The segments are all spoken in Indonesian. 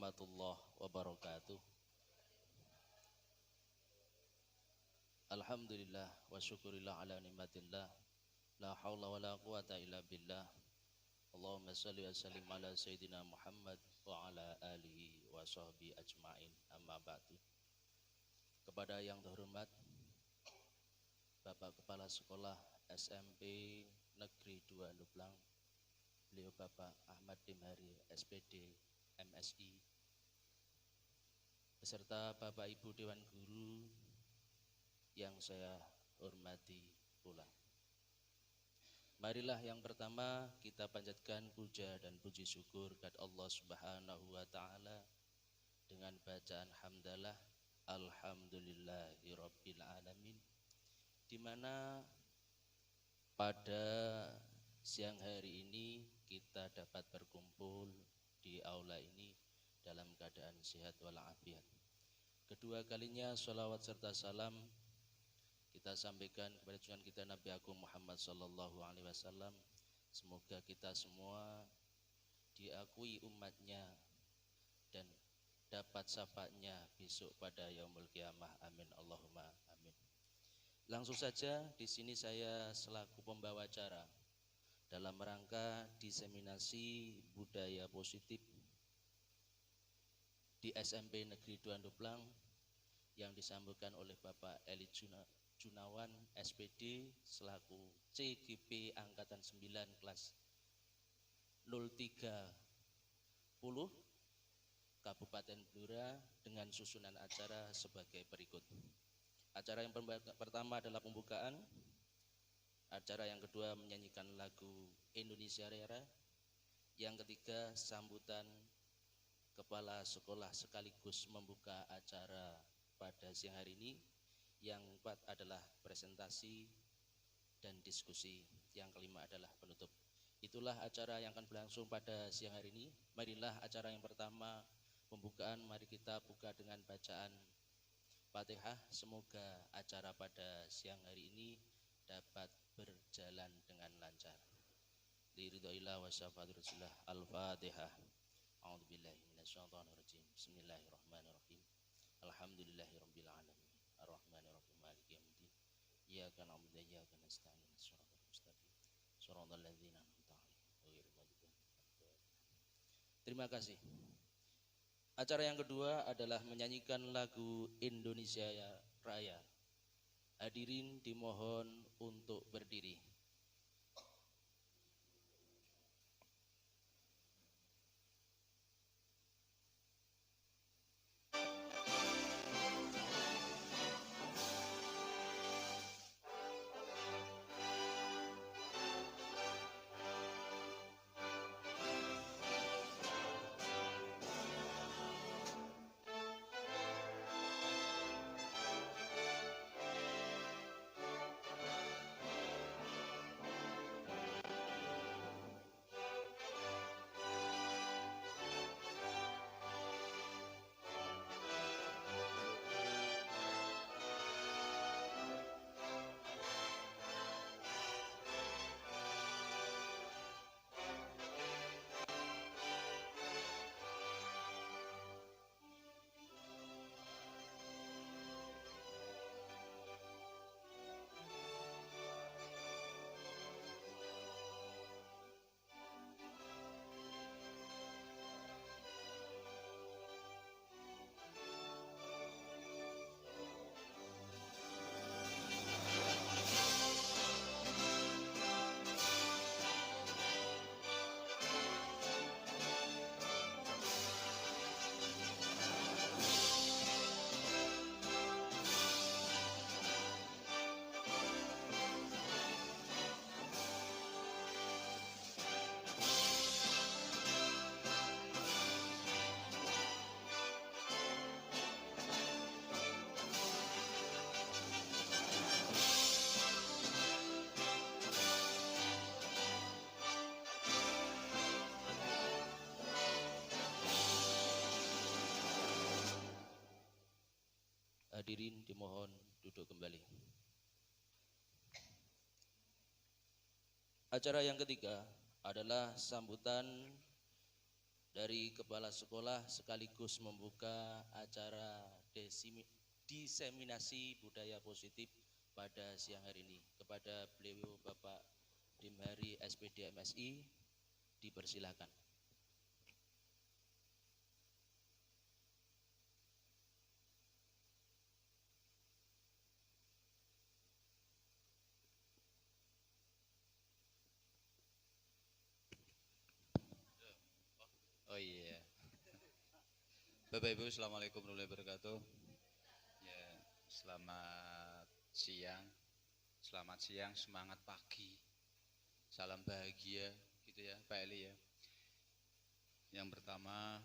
warahmatullahi wabarakatuh. Alhamdulillah wa syukurillah ala nikmatillah. La haula wa la quwata illa billah. Allahumma salli wa sallim ala sayyidina Muhammad wa ala alihi wa sahbihi ajma'in. Amma ba'du. Kepada yang terhormat Bapak Kepala Sekolah SMP Negeri 2 Nublang, beliau Bapak Ahmad Dimhari SPD MSI, beserta Bapak Ibu Dewan Guru yang saya hormati pula. Marilah yang pertama kita panjatkan puja dan puji syukur kepada Allah Subhanahu wa taala dengan bacaan hamdalah alhamdulillahirabbil alamin, di mana pada siang hari ini kita dapat berkumpul di aula ini dalam keadaan sehat walafiat. Kedua kalinya sholawat serta salam kita sampaikan kepada junjungan kita Nabi Agung Muhammad sallallahu alaihi wasallam. Semoga kita semua diakui umatnya dan dapat syafaatnya besok pada yaumul qiyamah. Amin Allahumma amin. Langsung saja di sini saya selaku pembawa acara dalam rangka diseminasi budaya positif di SMP Negeri 2 Nublang yang disambungkan oleh Bapak Eli Junawan SPD selaku CGP Angkatan 9 kelas 030 Kabupaten Blora dengan susunan acara sebagai berikut. Acara yang pertama adalah pembukaan, acara yang kedua menyanyikan lagu Indonesia Raya, yang ketiga sambutan kepala sekolah sekaligus membuka acara pada siang hari ini, yang keempat adalah presentasi dan diskusi, yang kelima adalah penutup. Itulah acara yang akan berlangsung pada siang hari ini. Marilah acara yang pertama pembukaan, mari kita buka dengan bacaan Fatihah. Semoga acara pada siang hari ini dapat berjalan dengan lancar. Liridhoillah wa syafa'ati Rasulillah. Al-Fatihah. A'udzubillahi minasyaitonirrajim. Bismillahirrahmanirrahim. Alhamdulillahirabbil alamin. Ar-Rahmanirrahim. Maliki yaumiddin. Iyyaka na'budu wa iyyaka nasta'in. Shiratal mustaqim. Shiratal ladzina an'amta 'alaihim ghairil maghdubi 'alaihim. Terima kasih. Acara yang kedua adalah menyanyikan lagu Indonesia Raya. Hadirin dimohon untuk berdiri. Hadirin dimohon duduk kembali. Acara yang ketiga adalah sambutan dari Kepala Sekolah sekaligus membuka acara diseminasi budaya positif pada siang hari ini. Kepada beliau Bapak Dimhari SPD MSI, dipersilakan. Oh iya. Bapak Ibu, Assalamualaikum warahmatullahi wabarakatuh. Ya, selamat siang. Selamat siang, semangat pagi. Salam bahagia gitu ya, Pak Eli ya. Yang pertama,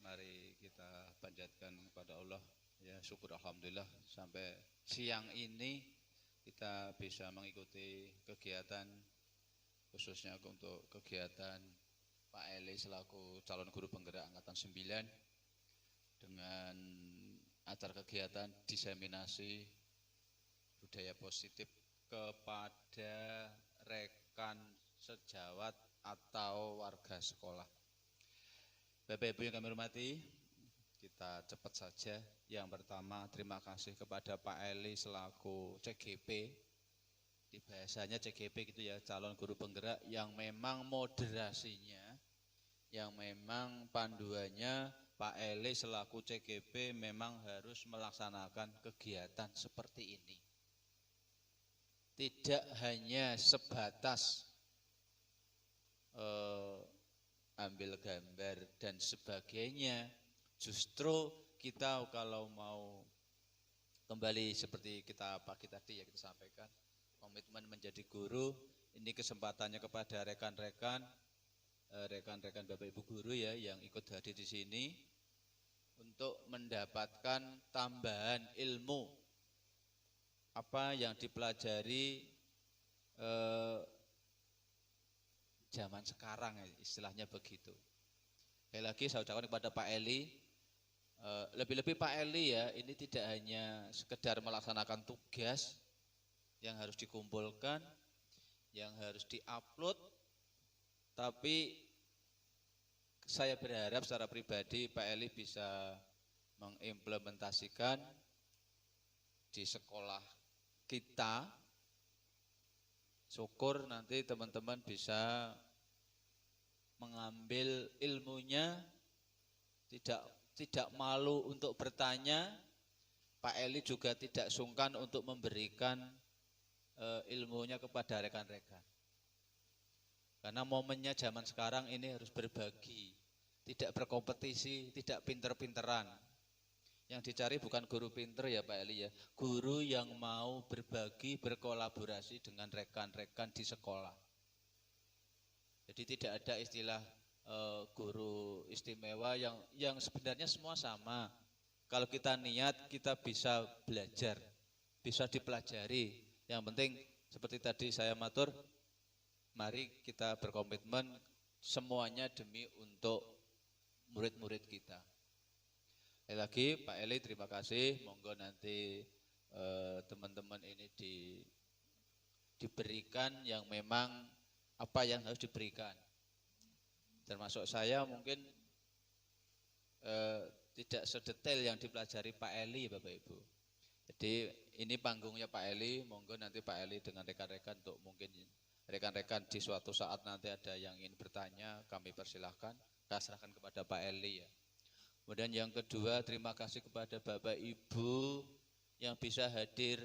mari kita panjatkan kepada Allah ya, syukur alhamdulillah sampai siang ini kita bisa mengikuti kegiatan, khususnya untuk kegiatan Pak Eli selaku calon guru penggerak angkatan 9 dengan acara kegiatan diseminasi budaya positif kepada rekan sejawat atau warga sekolah. Bapak Ibu yang kami hormati, kita cepat saja. Yang pertama, terima kasih kepada Pak Eli selaku CGP. Di bahasanya CGP gitu ya, calon guru penggerak, yang memang moderasinya, yang memang panduannya Pak Eli selaku CGP memang harus melaksanakan kegiatan seperti ini. Tidak hanya sebatas ambil gambar dan sebagainya. Justru kita kalau mau kembali seperti kita pagi tadi ya kita sampaikan, komitmen menjadi guru, ini kesempatannya kepada rekan-rekan Bapak Ibu guru ya yang ikut hadir di sini untuk mendapatkan tambahan ilmu apa yang dipelajari zaman sekarang ya, istilahnya begitu. Sekali lagi saya ucapkan kepada Pak Eli, lebih-lebih Pak Eli ya, ini tidak hanya sekedar melaksanakan tugas yang harus dikumpulkan, yang harus diupload, tapi saya berharap secara pribadi Pak Eli bisa mengimplementasikan di sekolah kita. Syukur nanti teman-teman bisa mengambil ilmunya, tidak malu untuk bertanya. Pak Eli juga tidak sungkan untuk memberikan ilmunya kepada rekan-rekan. Karena momennya zaman sekarang ini harus berbagi, tidak berkompetisi, tidak pinter-pinteran. Yang dicari bukan guru pinter ya Pak Eli ya, guru yang mau berbagi, berkolaborasi dengan rekan-rekan di sekolah. Jadi tidak ada istilah guru istimewa yang sebenarnya semua sama. Kalau kita niat kita bisa belajar, bisa dipelajari. Yang penting seperti tadi saya matur, mari kita berkomitmen semuanya demi untuk murid-murid kita. Lagi Pak Eli terima kasih, monggo nanti teman-teman ini diberikan yang memang apa yang harus diberikan. Termasuk saya mungkin tidak sedetail yang dipelajari Pak Eli Bapak Ibu. Jadi ini panggungnya Pak Eli, monggo nanti Pak Eli dengan rekan-rekan untuk mungkin rekan-rekan di suatu saat nanti ada yang ingin bertanya, kami persilahkan, saya serahkan kepada Pak Eli ya. Kemudian yang kedua, terima kasih kepada Bapak Ibu yang bisa hadir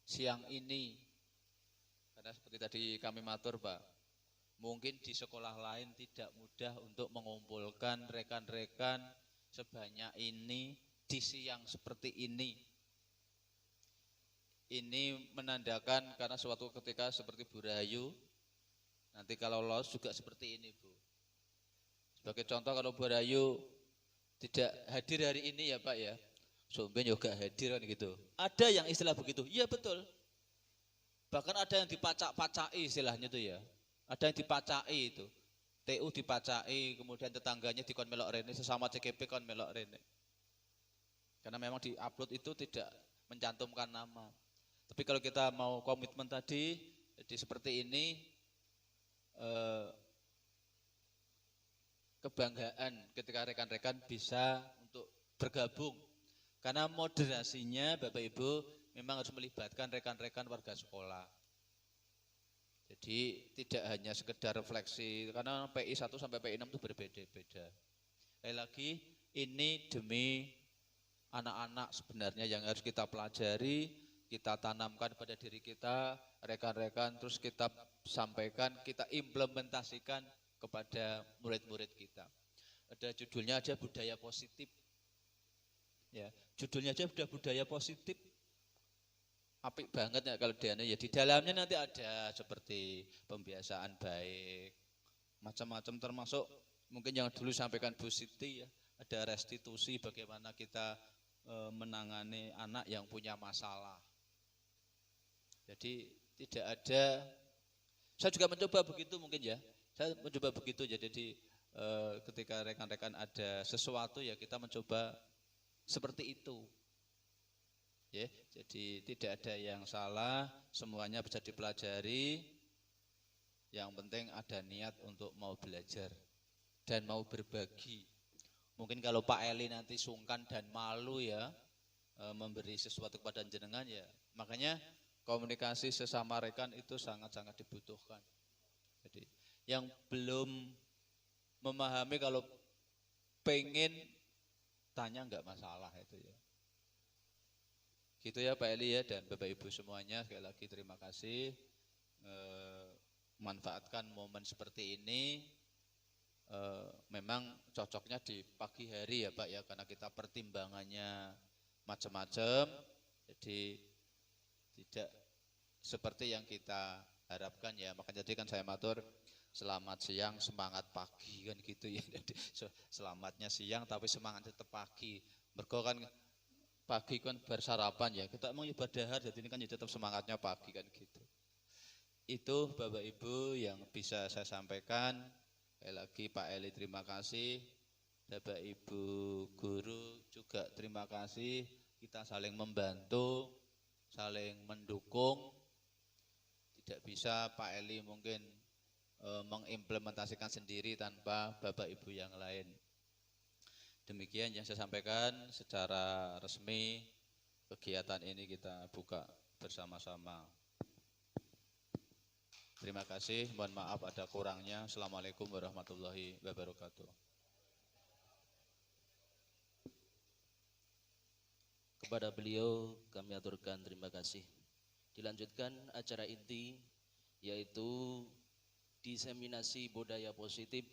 siang ini. Karena seperti tadi kami matur Pak, mungkin di sekolah lain tidak mudah untuk mengumpulkan rekan-rekan sebanyak ini di siang seperti ini. Ini menandakan karena suatu ketika seperti Bu Rahayu, nanti kalau lolos juga seperti ini Bu. Sebagai contoh kalau Bu Rahayu tidak hadir hari ini ya Pak ya, Somben juga hadir kan gitu. Ada yang istilah begitu, iya betul. Bahkan ada yang dipacak-pacai istilahnya itu ya. Ada yang dipacai itu. TU dipacai, kemudian tetangganya dikon melok rene, sesama CGP kon melok rene. Karena memang di upload itu tidak mencantumkan nama. Tapi kalau kita mau komitmen tadi, jadi seperti ini, kebanggaan ketika rekan-rekan bisa untuk bergabung. Karena moderasinya Bapak Ibu memang harus melibatkan rekan-rekan warga sekolah. Jadi tidak hanya sekedar refleksi, karena PI 1 sampai PI 6 itu berbeda-beda. Lagi ini demi anak-anak sebenarnya yang harus kita pelajari, kita tanamkan pada diri kita, rekan-rekan, terus kita sampaikan, kita implementasikan kepada murid-murid kita. Ada judulnya aja budaya positif. Ya, judulnya aja udah budaya positif. Apik banget ya kalau dia ya di dalamnya nanti ada seperti pembiasaan baik, macam-macam termasuk mungkin yang dulu sampaikan Bu Siti ya, ada restitusi bagaimana kita menangani anak yang punya masalah. Jadi tidak ada, saya juga mencoba begitu mungkin ya, saya mencoba begitu ya. Jadi ketika rekan-rekan ada sesuatu ya kita mencoba seperti itu. Ya, jadi tidak ada yang salah, semuanya bisa dipelajari. Yang penting ada niat untuk mau belajar dan mau berbagi. Mungkin kalau Pak Eli nanti sungkan dan malu ya memberi sesuatu kepada jenengan ya, makanya komunikasi sesama rekan itu sangat-sangat dibutuhkan. Jadi yang belum memahami kalau pengen tanya enggak masalah itu ya. Gitu ya Pak Eli ya dan Bapak Ibu semuanya, sekali lagi terima kasih. Manfaatkan momen seperti ini. Memang cocoknya di pagi hari ya Pak ya, karena kita pertimbangannya macam-macam. Jadi tidak seperti yang kita harapkan ya. Makanya tadi kan saya matur selamat siang semangat pagi kan gitu ya. Jadi selamatnya siang tapi semangat tetap pagi. Mergo kan pagi kan bersarapan ya, kita emang ibadah jadi ini kan ya tetap semangatnya pagi kan gitu. Itu Bapak Ibu yang bisa saya sampaikan. Sekali lagi Pak Eli terima kasih, Bapak Ibu guru juga terima kasih. Kita saling membantu, saling mendukung. Tidak bisa Pak Eli mungkin mengimplementasikan sendiri tanpa Bapak Ibu yang lain. Demikian yang saya sampaikan secara resmi, kegiatan ini kita buka bersama-sama. Terima kasih, mohon maaf ada kurangnya. Assalamualaikum warahmatullahi wabarakatuh. Kepada beliau kami aturkan terima kasih. Dilanjutkan acara inti yaitu diseminasi budaya positif,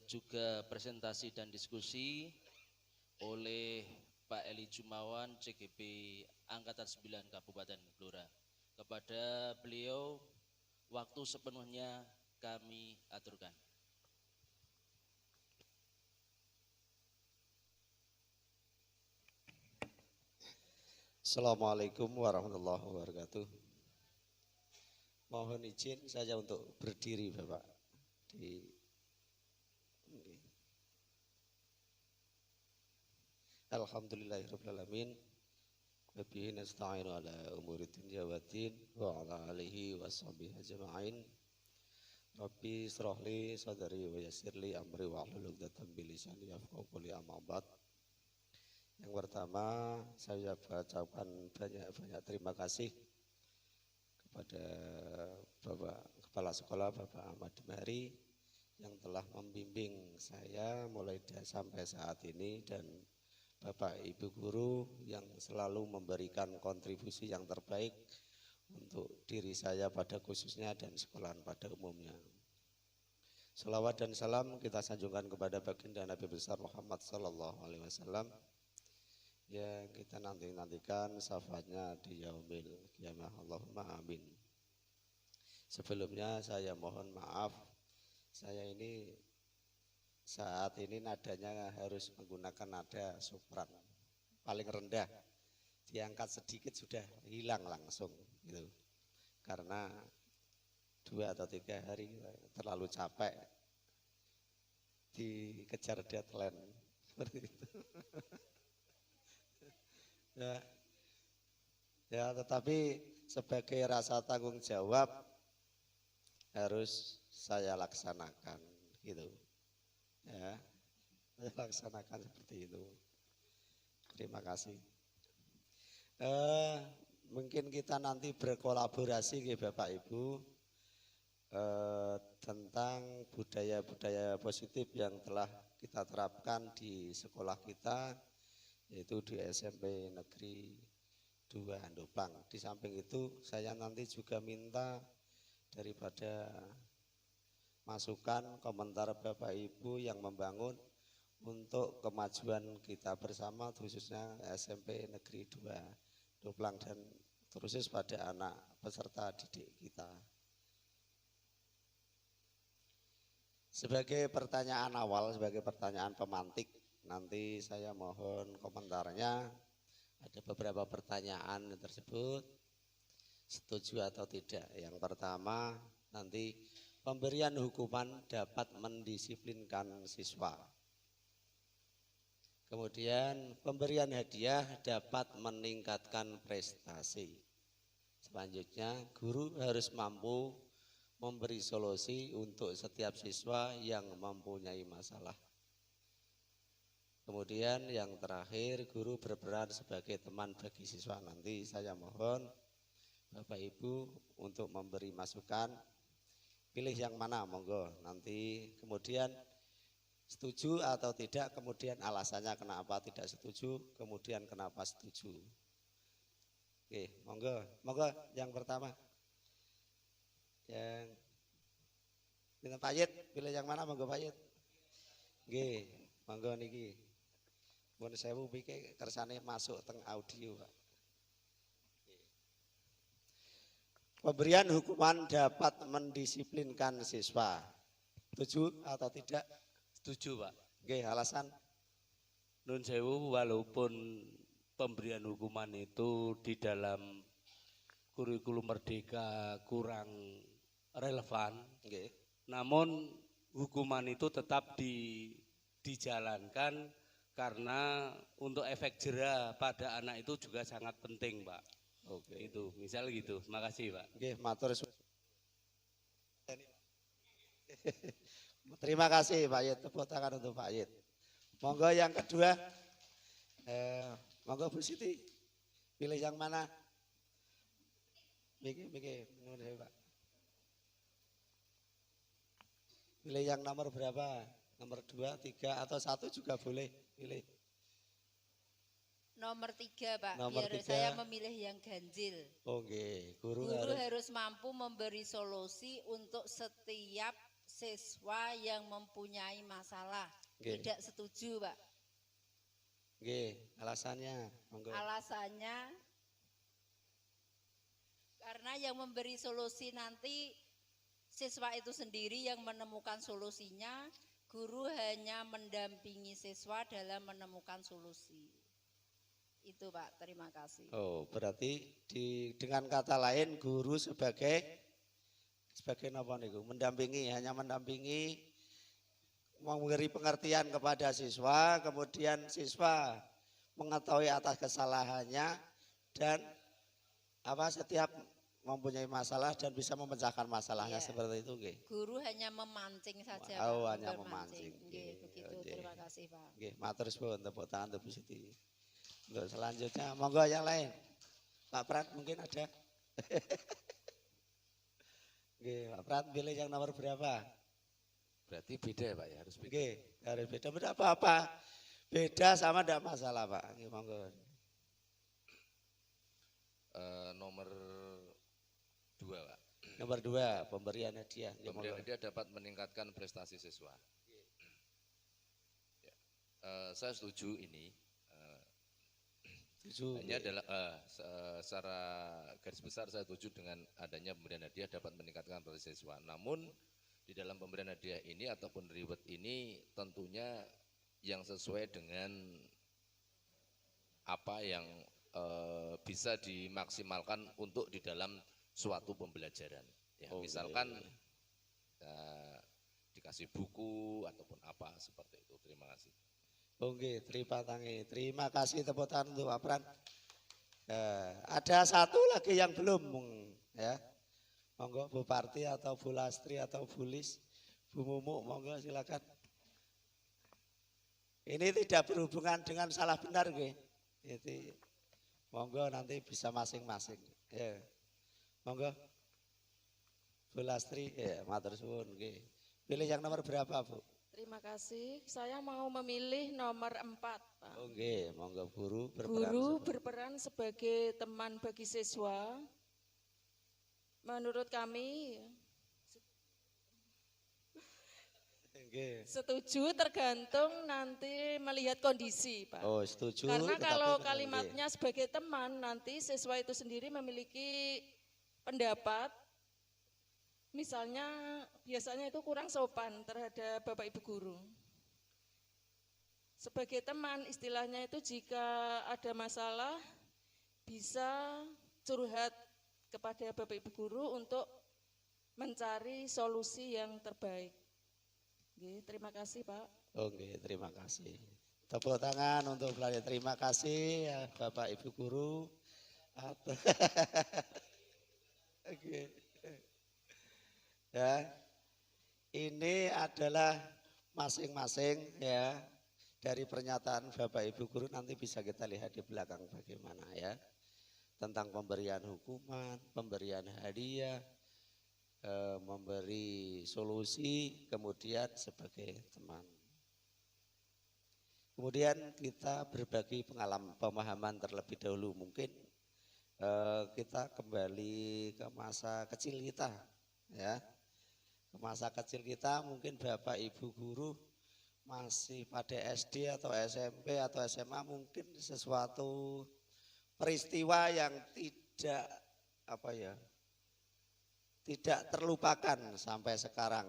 juga presentasi dan diskusi oleh Pak Eli Jumawan, CGP Angkatan 9 Kabupaten Blora. Kepada beliau waktu sepenuhnya kami aturkan. Assalamualaikum warahmatullahi wabarakatuh. Mohon izin saja untuk berdiri Bapak di Alhamdulillahirrahmanirrahim. Wabihi nasta'inu ala umuri dunya waddin wa ala alihi wa sahbihi ajma'in. Rabbi israhli sadri wa yassirli amri wa hlul 'uqdatam min lisani yafqahu qawli amma ba'd. Yang pertama saya ucapkan banyak terima kasih kepada Bapak Kepala Sekolah Bapak Ahmad Demari yang telah membimbing saya mulai sampai saat ini, dan Bapak Ibu guru yang selalu memberikan kontribusi yang terbaik untuk diri saya pada khususnya dan sekolahan pada umumnya. Salawat dan salam kita sanjungkan kepada baginda Nabi besar Muhammad sallallahu alaihi wasallam yang kita nantikan syafaatnya di yaumil qiyamah. Allahumma amin. Sebelumnya saya mohon maaf, saya ini saat ini nadanya harus menggunakan nada sopran paling rendah, diangkat sedikit sudah hilang langsung gitu, karena 2 atau 3 hari terlalu capek dikejar deadline seperti itu. Ya, tetapi sebagai rasa tanggung jawab harus saya laksanakan gitu. Ya, saya laksanakan seperti itu. Terima kasih. Mungkin kita nanti berkolaborasi ke Bapak Ibu tentang budaya-budaya positif yang telah kita terapkan di sekolah kita, yaitu di SMP Negeri 2 Handoplang. Di samping itu saya nanti juga minta daripada masukan komentar Bapak Ibu yang membangun untuk kemajuan kita bersama, khususnya SMP Negeri 2 Handoplang dan terkhusus pada anak peserta didik kita. Sebagai pertanyaan awal, sebagai pertanyaan pemantik, nanti saya mohon komentarnya. Ada beberapa pertanyaan tersebut, setuju atau tidak. Yang pertama, nanti pemberian hukuman dapat mendisiplinkan siswa. Kemudian pemberian hadiah dapat meningkatkan prestasi. Selanjutnya, guru harus mampu memberi solusi untuk setiap siswa yang mempunyai masalah. Kemudian yang terakhir, guru berperan sebagai teman bagi siswa. Nanti saya mohon Bapak Ibu untuk memberi masukan, pilih yang mana, monggo. Nanti kemudian setuju atau tidak, kemudian alasannya kenapa tidak setuju, kemudian kenapa setuju. Oke, monggo yang pertama. Yang minta Pak Yit, pilih yang mana, monggo Pak Yit. Nggih, monggo niki. Pun sewu pikir kersane masuk teng audio, Pak. Pemberian hukuman dapat mendisiplinkan siswa. Setuju atau tidak? Setuju, Pak. Oke, alasan? Nun sewu, walaupun pemberian hukuman itu di dalam kurikulum merdeka kurang relevan, Oke. namun hukuman itu tetap dijalankan karena untuk efek jera pada anak itu juga sangat penting, Pak. Oke. Itu, misal gitu. Makasih, Pak. Oke, matur terima kasih Pak Yit, tepuk tangan untuk Pak Yit. Monggo yang kedua, monggo Bu Siti, pilih yang mana? Mikir, Pak. Pilih yang nomor berapa? Nomor 2, 3 atau 1 juga boleh pilih. Nomor 3, Pak. Nomor Biar 3. saya memilih yang ganjil. Oke, guru harus mampu memberi solusi untuk setiap siswa yang mempunyai masalah. Oke. Tidak setuju, Pak. Oke, alasannya, monggo. Alasannya karena yang memberi solusi nanti siswa itu sendiri yang menemukan solusinya, guru hanya mendampingi siswa dalam menemukan solusi. Itu Pak, terima kasih. Oh, berarti dengan kata lain guru sebagai apa niku? Mendampingi, hanya mendampingi, memberi pengertian kepada siswa, kemudian siswa mengetahui atas kesalahannya dan setiap mempunyai masalah dan bisa memecahkan masalahnya, Iya. Seperti itu, nggih. Guru hanya memancing saja. Oh, Pak, hanya memancing. memancing. Nggih, begitu. Oke. Terima kasih, Pak. Nggih, matur suwun, tepuk tangan untuk Bu Siti. Untuk selanjutnya, monggo yang lain. Pak Prat mungkin ada. Nggih, Pak Prat pilih yang nomor berapa? Berarti beda ya Pak ya, harus beda. Nggih, harus beda. Beda apa-apa. Beda sama tidak masalah, Pak. Nggih, monggo. Nomor 2 Pak. Nomor 2, pemberian hadiah. Nggih, Pemberian monggo. hadiah dapat meningkatkan prestasi siswa. Ya. Saya setuju ini. Setuju. Hanya adalah secara garis besar saya setuju dengan adanya pemberian hadiah dapat meningkatkan prestasi siswa. Namun di dalam pemberian hadiah ini ataupun reward ini tentunya yang sesuai dengan apa yang bisa dimaksimalkan untuk di dalam suatu pembelajaran. Ya, misalkan dikasih buku ataupun apa seperti itu. Terima kasih. Oke, terima kasih tepuk tangan untuk Pak Pran. Ada satu lagi yang belum, ya. Monggo Bu Parti atau Bu Lastri atau Bu Lis, Bu Mumu, monggo silakan. Ini tidak berhubungan dengan salah benar nggih. Itu monggo nanti bisa masing-masing. Ya. Monggo. Bu Lastri, ya matur suwun nggih. Pilih yang nomor berapa, Bu? Terima kasih. Saya mau memilih nomor 4, Pak. Oh nggih, monggo guru berperan. Guru berperan sebagai teman bagi siswa. Menurut kami Nggih. setuju tergantung nanti melihat kondisi, Pak. Oh, setuju. Karena tetapi kalau nggih. kalimatnya sebagai teman, nanti siswa itu sendiri memiliki pendapat. Misalnya biasanya itu kurang sopan terhadap Bapak Ibu guru. Sebagai teman istilahnya itu jika ada masalah bisa curhat kepada Bapak Ibu guru untuk mencari solusi yang terbaik. Oke, terima kasih Pak. Oke, terima kasih. Tepuk tangan untuk beliau. Terima kasih ya Bapak Ibu guru. Oke. Ya. Ini adalah masing-masing ya dari pernyataan Bapak Ibu guru, nanti bisa kita lihat di belakang bagaimana ya. Tentang pemberian hukuman, pemberian hadiah, memberi solusi, kemudian sebagai teman. Kemudian kita berbagi pengalaman pemahaman terlebih dahulu. Mungkin kita kembali ke masa kecil kita ya. Ke masa kecil kita mungkin Bapak Ibu guru masih pada SD atau SMP atau SMA, mungkin sesuatu peristiwa yang tidak tidak terlupakan sampai sekarang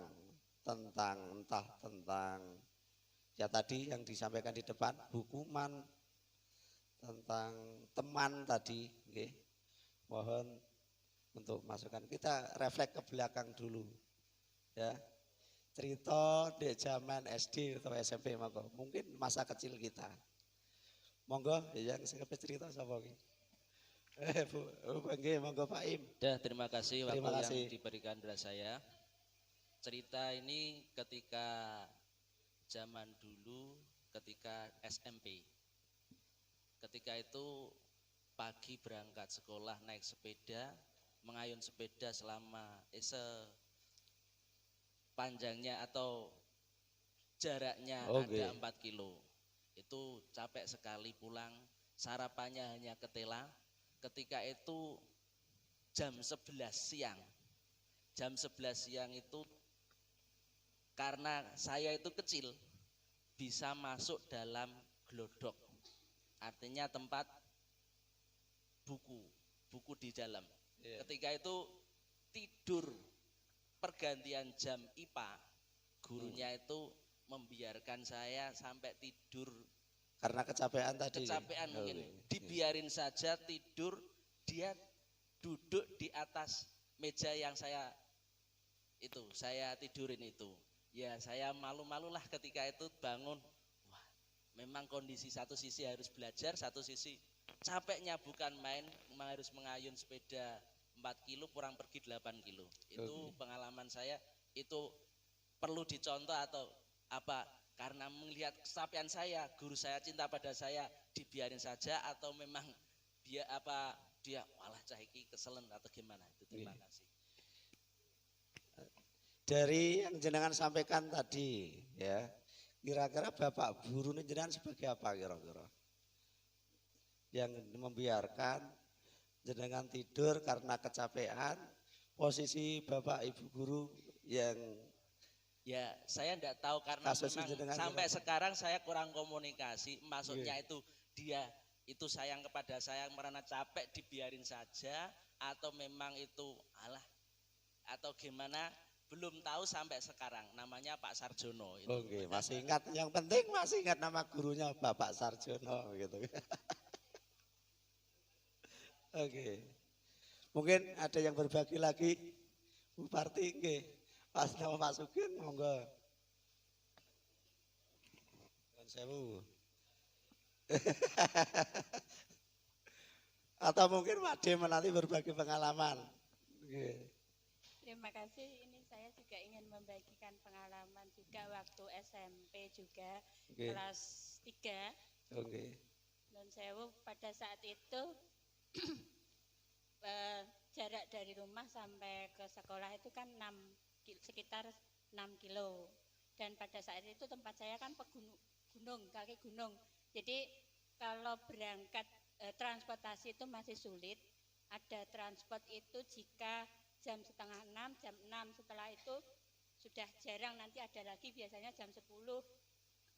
tentang entah tentang ya tadi yang disampaikan di depan, hukuman, tentang teman tadi, okay. Mohon untuk masukan, kita refleks ke belakang dulu ya. Cerita di zaman SD atau SMP mungkin masa kecil kita. Monggo yang sekepe cerita sapa iki? Bu, monggo Pak Im. Terima kasih waktu yang diberikan kepada saya. Cerita ini ketika zaman dulu, ketika SMP. Ketika itu pagi berangkat sekolah naik sepeda, mengayun sepeda selama panjangnya atau jaraknya ada 4 kilo. Itu capek sekali pulang, sarapannya hanya ketela. Ketika itu jam 11 siang. Jam 11 siang itu karena saya itu kecil bisa masuk dalam glodok. Artinya tempat buku di dalam. Yeah. Ketika itu tidur pergantian jam IPA, gurunya itu membiarkan saya sampai tidur karena kecapean tadi. Kecapean mungkin. Dibiarin saja tidur, dia duduk di atas meja yang saya tidurin itu. Ya saya malu-malulah ketika itu bangun. Wah, memang kondisi satu sisi harus belajar, satu sisi capeknya bukan main, harus mengayun sepeda 4 kilo kurang pergi 8 kilo. Itu pengalaman saya, itu perlu dicontoh atau apa? Karena melihat kesapian saya, guru saya cinta pada saya, dibiarin saja atau memang dia walah cah iki keselen atau gimana? Itu terima kasih. Dari yang jenengan sampaikan tadi ya, kira-kira Bapak guru ini jenengan sebagai apa kira-kira? Yang membiarkan jenengan tidur karena kecapean, posisi Bapak Ibu guru yang ya saya enggak tahu karena memang sampai sekarang saya kurang komunikasi. Maksudnya itu dia itu sayang kepada saya karena capek dibiarin saja atau memang itu atau gimana, belum tahu sampai sekarang. Namanya Pak Sarjono itu. Oke, masih ingat, yang penting masih ingat nama gurunya Bapak Sarjono gitu. Oke. Mungkin ada yang berbagi lagi, Bu Parti nggih. Pas nama masukin monggo. Kan sewu. Atau mungkin Pak Dem nanti berbagi pengalaman. Nggih. Terima kasih. Ini saya juga ingin membagikan pengalaman juga waktu SMP juga kelas 3. Oke. Nun sewu pada saat itu jarak dari rumah sampai ke sekolah itu kan sekitar 6 kilo. Dan pada saat itu tempat saya kan gunung, kaki gunung. Jadi kalau berangkat transportasi itu masih sulit. Ada transport itu jika jam setengah 6, jam 6 setelah itu sudah jarang, nanti ada lagi biasanya jam 10,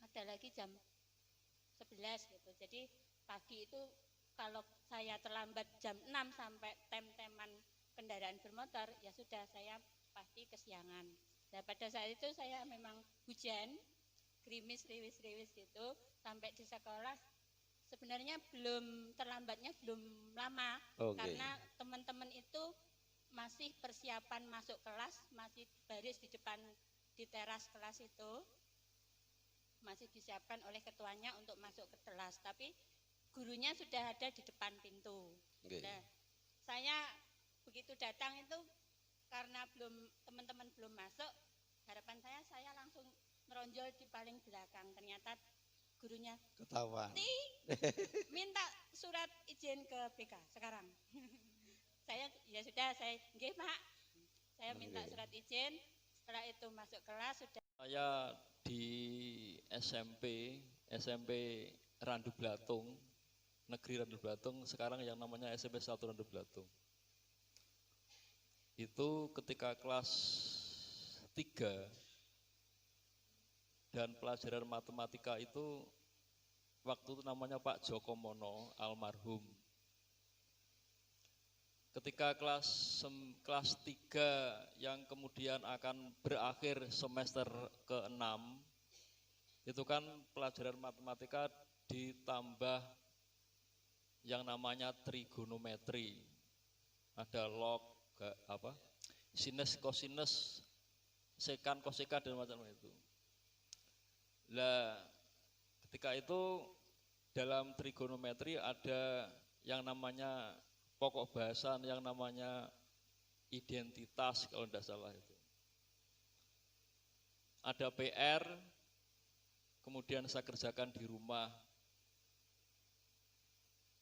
ada lagi jam 11 gitu. Jadi pagi itu kalau saya terlambat jam 6 sampai tem-teman kendaraan bermotor, ya sudah saya pasti kesiangan. Nah pada saat itu saya memang hujan, gerimis, riwis-riwis gitu, sampai di sekolah sebenarnya terlambatnya belum lama, karena teman-teman itu masih persiapan masuk kelas, masih baris di depan di teras kelas itu, masih disiapkan oleh ketuanya untuk masuk ke kelas, tapi gurunya sudah ada di depan pintu. Nah, saya begitu datang itu karena teman-teman belum masuk, harapan saya langsung meronjol di paling belakang. Ternyata gurunya Ketahuan. Minta surat izin ke BK sekarang. Saya ya sudah, saya nggih Pak. Saya minta surat izin. Setelah itu masuk kelas sudah. Saya di SMP Randu Blatung, Negeri Randu Blatung, sekarang yang namanya SMP 1 Randu Blatung. Itu ketika kelas 3 dan pelajaran matematika itu waktu itu namanya Pak Joko Mono, almarhum. Ketika kelas 3 yang kemudian akan berakhir semester ke-6, itu kan pelajaran matematika ditambah yang namanya trigonometri. Ada log, sinus, kosinus, sekan, koseka, dan macam-macam itu. Lah, ketika itu dalam trigonometri ada yang namanya pokok bahasan, yang namanya identitas kalau tidak salah itu. Ada PR, kemudian saya kerjakan di rumah.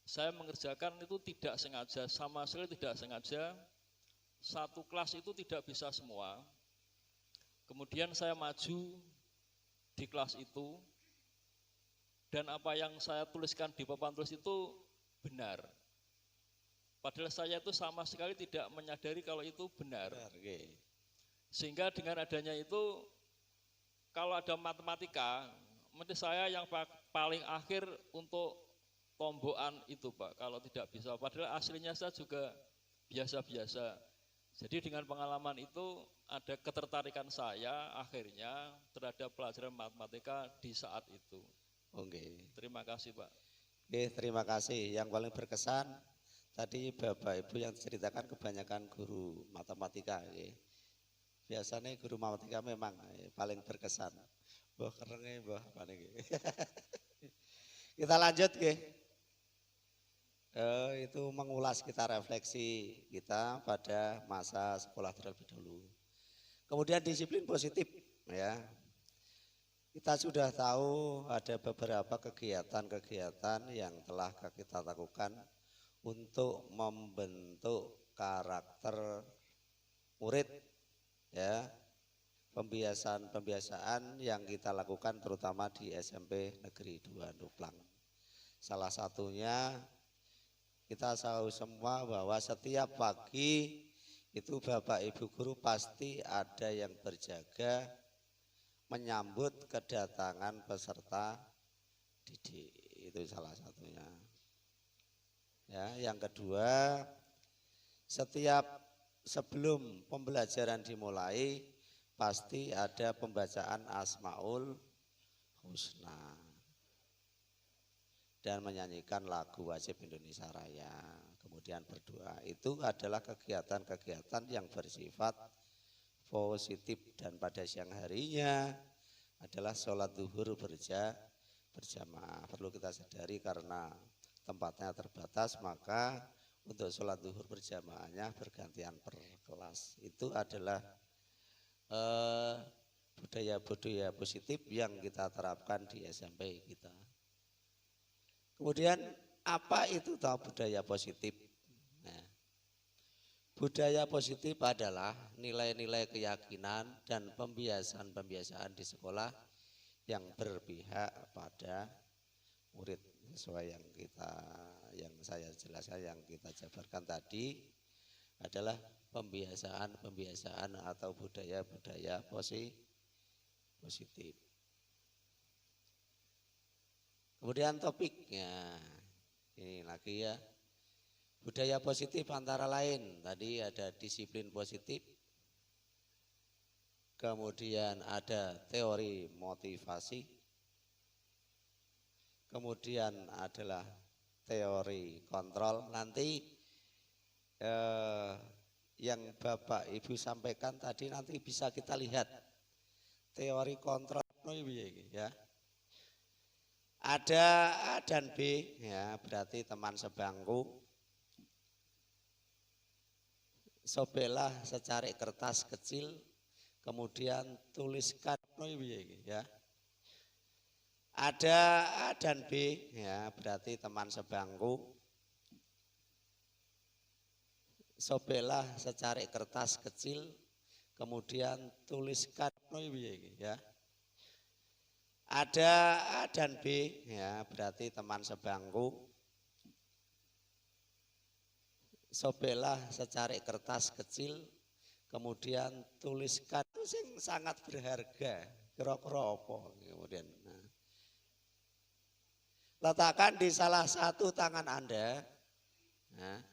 Saya mengerjakan itu tidak sengaja, sama sekali tidak sengaja. Satu kelas itu tidak bisa semua. Kemudian saya maju di kelas itu, dan apa yang saya tuliskan di papan tulis itu benar. Padahal saya itu sama sekali tidak menyadari kalau itu benar. Sehingga dengan adanya itu, kalau ada matematika, mesti saya yang paling akhir untuk tombokan itu Pak, kalau tidak bisa. Padahal aslinya saya juga biasa-biasa. Jadi dengan pengalaman itu ada ketertarikan saya akhirnya terhadap pelajaran matematika di saat itu. Oke. Terima kasih Pak. Oke, terima kasih. Yang paling berkesan tadi Bapak Ibu yang diceritakan kebanyakan guru matematika. Biasanya guru matematika memang paling berkesan. Wah kerennya, wah apa nih? Kita lanjut itu mengulas kita refleksi kita pada masa sekolah terlebih dahulu. Kemudian disiplin positif ya. Kita sudah tahu ada beberapa kegiatan-kegiatan yang telah kita lakukan untuk membentuk karakter murid ya. Pembiasaan yang kita lakukan terutama di SMP Negeri 2 Nuplang. Salah satunya kita tahu semua bahwa setiap pagi itu Bapak Ibu guru pasti ada yang berjaga menyambut kedatangan peserta didik, itu salah satunya. Ya, yang kedua, sebelum pembelajaran dimulai pasti ada pembacaan Asmaul Husna dan menyanyikan lagu wajib Indonesia Raya, kemudian berdoa. Itu adalah kegiatan-kegiatan yang bersifat positif, dan pada siang harinya adalah sholat zuhur berjamaah. Perlu kita sadari karena tempatnya terbatas, maka untuk sholat zuhur berjamaahnya bergantian per kelas. Itu adalah budaya-budaya positif yang kita terapkan di SMP kita. Kemudian apa itu toh budaya positif? Nah, budaya positif adalah nilai-nilai keyakinan dan pembiasaan-pembiasaan di sekolah yang berpihak pada murid sesuai yang saya jelaskan, yang kita jabarkan tadi adalah pembiasaan-pembiasaan atau budaya-budaya positif. Kemudian topiknya ini lagi ya, budaya positif antara lain tadi ada disiplin positif, kemudian ada teori motivasi, kemudian adalah teori kontrol. Nanti yang Bapak Ibu sampaikan tadi nanti bisa kita lihat teori kontrol ya. Ada A dan B ya, berarti teman sebangku. Sobelah secari kertas kecil, kemudian tuliskan ya. Ada A dan B ya, berarti teman sebangku. Sobelah secari kertas kecil, kemudian tuliskan ya. Ada A dan B ya, berarti teman sebangku. Sobelah secari kertas kecil, kemudian tuliskan itu sing sangat berharga. Kira-kira apa kemudian. Nah, letakkan di salah satu tangan Anda. Nah,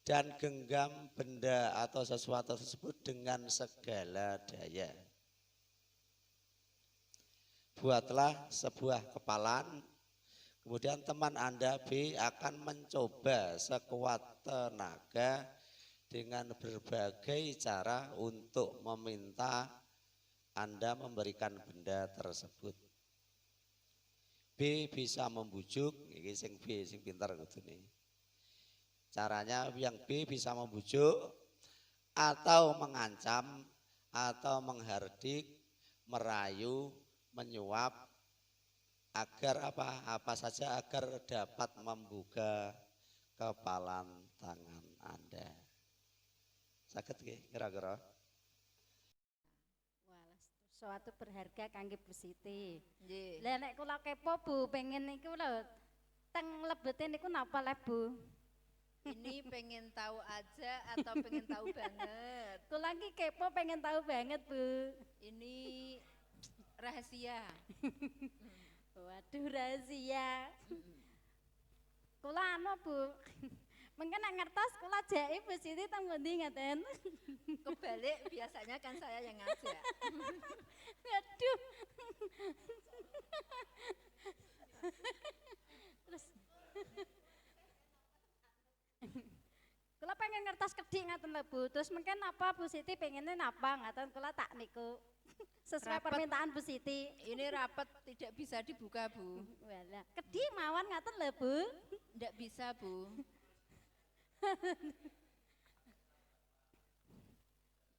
dan genggam benda atau sesuatu tersebut dengan segala daya. Buatlah sebuah kepalan, kemudian teman Anda B akan mencoba sekuat tenaga dengan berbagai cara untuk meminta Anda memberikan benda tersebut. B bisa membujuk, ini sing B sing pintar gitu nih. Caranya yang B bisa membujuk atau mengancam atau menghardik, merayu, menyuap agar apa saja agar dapat membuka kepalan tangan Anda. Sakit kira-kira? Suatu berharga kangge Bu Siti. Lah nek kula kepo Bu, pengen niku lho teng lebete niku napa le Bu? Ini pengen tahu aja atau pengen tahu banget? Kula iki kepo pengen tahu banget Bu. Ini rahasia. Waduh rahasia. Kula anu Bu. Mungkin nek ngertos kula jake Bu Siti teng pundi ngaten. Kebalik biasanya kan saya yang ngajak. Aduh. Terus kula pengen ngertos kedik ngaten lho Bu. Terus mungkin apa Bu Siti pengennya napa ngaten kula tak niku. Sesuai Rapet. permintaan Bu Siti. Ini rapat tidak bisa dibuka Bu. Walah, kedik mawon ngaten lho Bu. Tidak bisa Bu.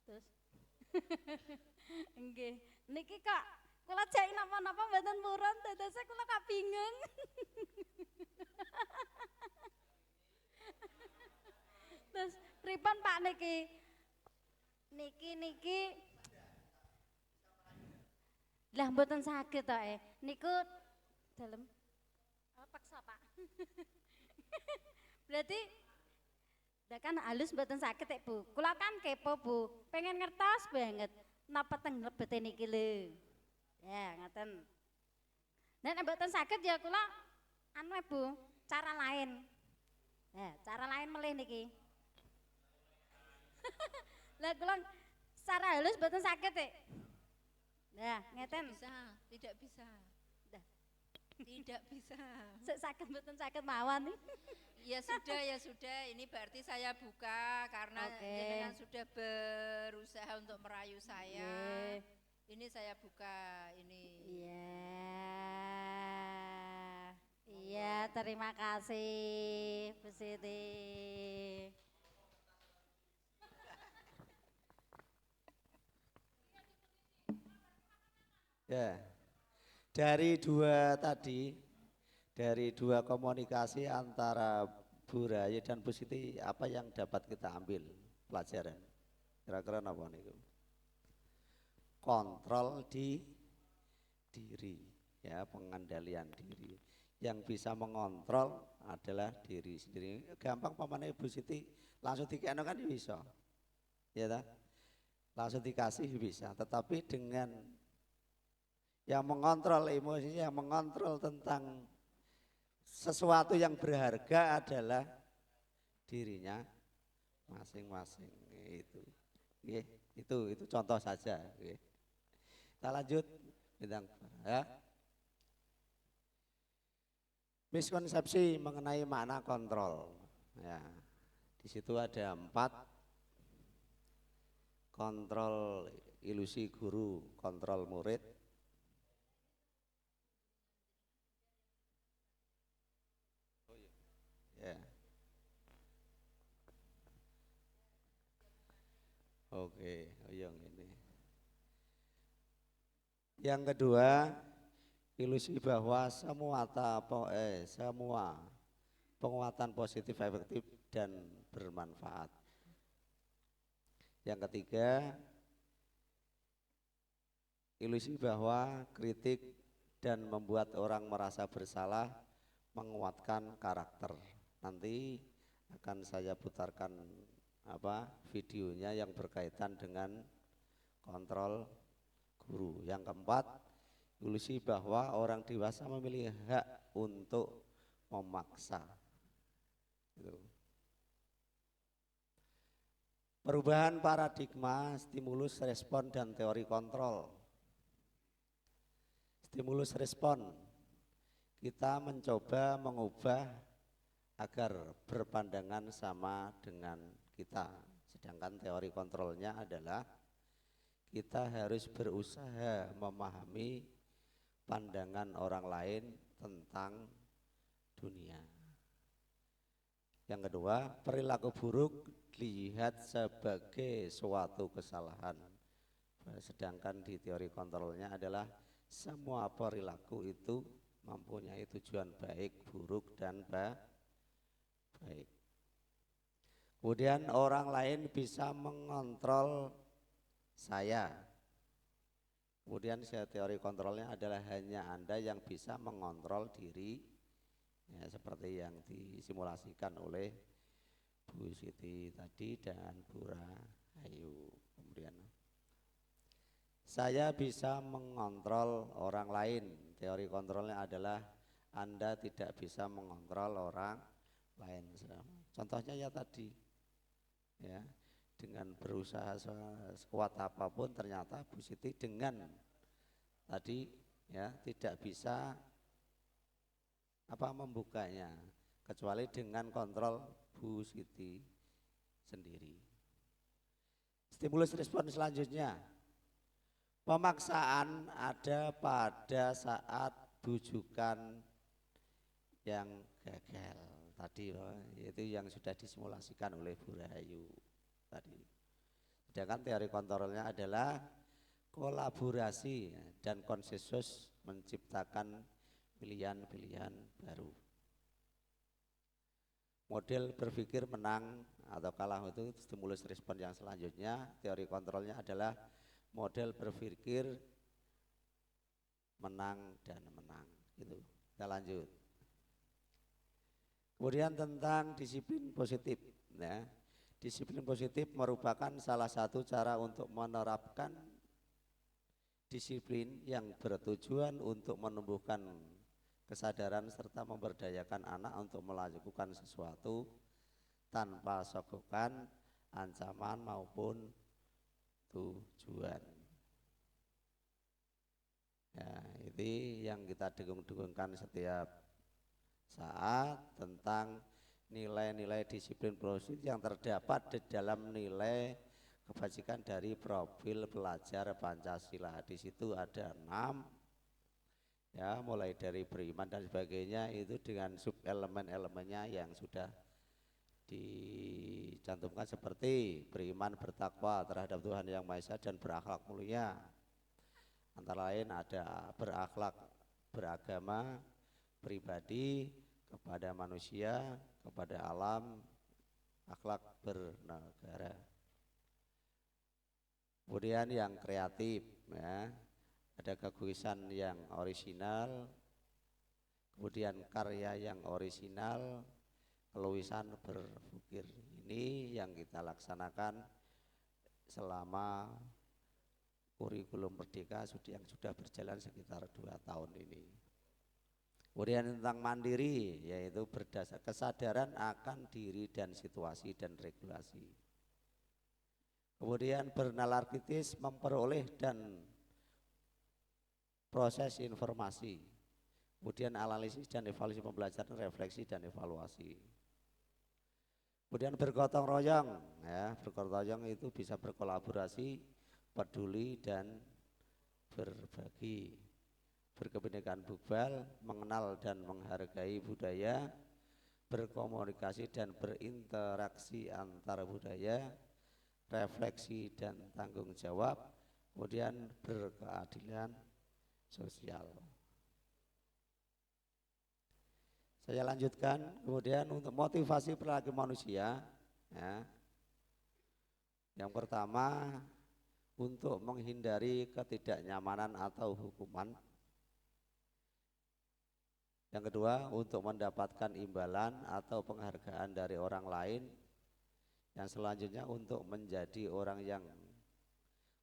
Terus nggih niki kok kula jek napa-napa mboten purun dadose kula kok bingung. Terus pripun Pak niki? Niki lah mboten saged to niku dalem paksa Pak. Berarti dah kan halus mboten saged Bu. Kula kan kepo Bu, pengen ngertos banget napa teng lebete niki lho. Ya, ngaten. Nek mboten saged ya kula anu Bu, cara lain. Ya, cara lain melih niki. Lah kula secara halus mboten saged Nah, ngeten. Tidak bisa. Dah. Tidak bisa. Saged mboten saged mawon. Ya sudah. Ini berarti saya buka karena jenengan sudah berusaha untuk merayu saya. Ini saya buka ini. Iya, terima kasih Bu Siti. Ya, dari dua tadi, dari dua komunikasi antara Bu Rahayu dan Bu Siti, apa yang dapat kita ambil pelajaran? Kira-kira apa nih? Kontrol di diri, ya, pengendalian diri. Yang bisa mengontrol adalah diri sendiri. Gampang pamannya Bu Siti langsung dikeno kan bisa, ya tak? Langsung dikasih bisa. Tetapi dengan yang mengontrol emosi, yang mengontrol tentang sesuatu yang berharga adalah dirinya masing-masing. Itu contoh saja. Kita lanjut bintang ya. Miskonsepsi mengenai makna kontrol. Ya, di situ ada 4. Kontrol ilusi guru, kontrol murid. Ya. Oke, yang ini. Yang kedua, ilusi bahwa semua penguatan positif efektif dan bermanfaat. Yang ketiga, ilusi bahwa kritik dan membuat orang merasa bersalah menguatkan karakter. Nanti akan saya putarkan videonya yang berkaitan dengan kontrol guru. Yang keempat, ilusi bahwa orang dewasa memiliki hak untuk memaksa. Perubahan paradigma, stimulus respon dan teori kontrol. Stimulus respon, kita mencoba mengubah agar berpandangan sama dengan kita. Sedangkan teori kontrolnya adalah kita harus berusaha memahami pandangan orang lain tentang dunia. Yang kedua, perilaku buruk dilihat sebagai suatu kesalahan. Sedangkan di teori kontrolnya adalah semua perilaku itu mempunyai tujuan baik, buruk, dan baik. Kemudian orang lain bisa mengontrol saya. Kemudian teori kontrolnya adalah hanya Anda yang bisa mengontrol diri, ya, seperti yang disimulasikan oleh Bu Siti tadi dan Bu Rahayu. Kemudian saya bisa mengontrol orang lain. Teori kontrolnya adalah Anda tidak bisa mengontrol orang lain. Contohnya ya tadi, ya, dengan berusaha sekuat apapun ternyata Bu Siti dengan tadi, ya, tidak bisa membukanya kecuali dengan kontrol Bu Siti sendiri. Stimulus respon selanjutnya, pemaksaan ada pada saat bujukan yang gagal tadi, itu yang sudah disimulasikan oleh Bu Rahayu tadi. Sedangkan teori kontrolnya adalah kolaborasi dan konsensus menciptakan pilihan-pilihan baru. Model berpikir menang atau kalah itu stimulus respon yang selanjutnya. Teori kontrolnya adalah model berpikir menang dan menang. Gitu. Kita lanjut. Kemudian tentang disiplin positif. Ya. Disiplin positif merupakan salah satu cara untuk menerapkan disiplin yang bertujuan untuk menumbuhkan kesadaran serta memberdayakan anak untuk melakukan sesuatu tanpa sogokan, ancaman maupun tujuan. Ya, ini yang kita dengung-dengungkan setiap saat tentang nilai-nilai disiplin positif yang terdapat di dalam nilai kebajikan dari profil pelajar Pancasila. Di situ ada 6, ya, mulai dari beriman dan sebagainya, itu dengan sub elemen-elemennya yang sudah dicantumkan seperti beriman, bertakwa terhadap Tuhan Yang Maha Esa dan berakhlak mulia. Antara lain ada berakhlak, beragama, pribadi, kepada manusia, kepada alam, akhlak bernegara. Kemudian yang kreatif, ya, ada keguisan yang orisinal, kemudian karya yang orisinal, keluisan berpikir. Ini yang kita laksanakan selama kurikulum Merdeka yang sudah berjalan sekitar 2 tahun ini. Kemudian tentang mandiri, yaitu berdasar kesadaran akan diri dan situasi dan regulasi. Kemudian bernalar kritis, memperoleh dan proses informasi. Kemudian analisis dan evaluasi pembelajaran, refleksi dan evaluasi. Kemudian bergotong royong, ya, bergotong royong itu bisa berkolaborasi, peduli dan berbagi. Berkebinekaan bubal, mengenal dan menghargai budaya, berkomunikasi dan berinteraksi antar budaya, refleksi dan tanggung jawab, kemudian berkeadilan sosial. Saya lanjutkan, kemudian untuk motivasi perilaku manusia, ya. Yang pertama, untuk menghindari ketidaknyamanan atau hukuman. Yang kedua, untuk mendapatkan imbalan atau penghargaan dari orang lain. Yang selanjutnya, untuk menjadi orang yang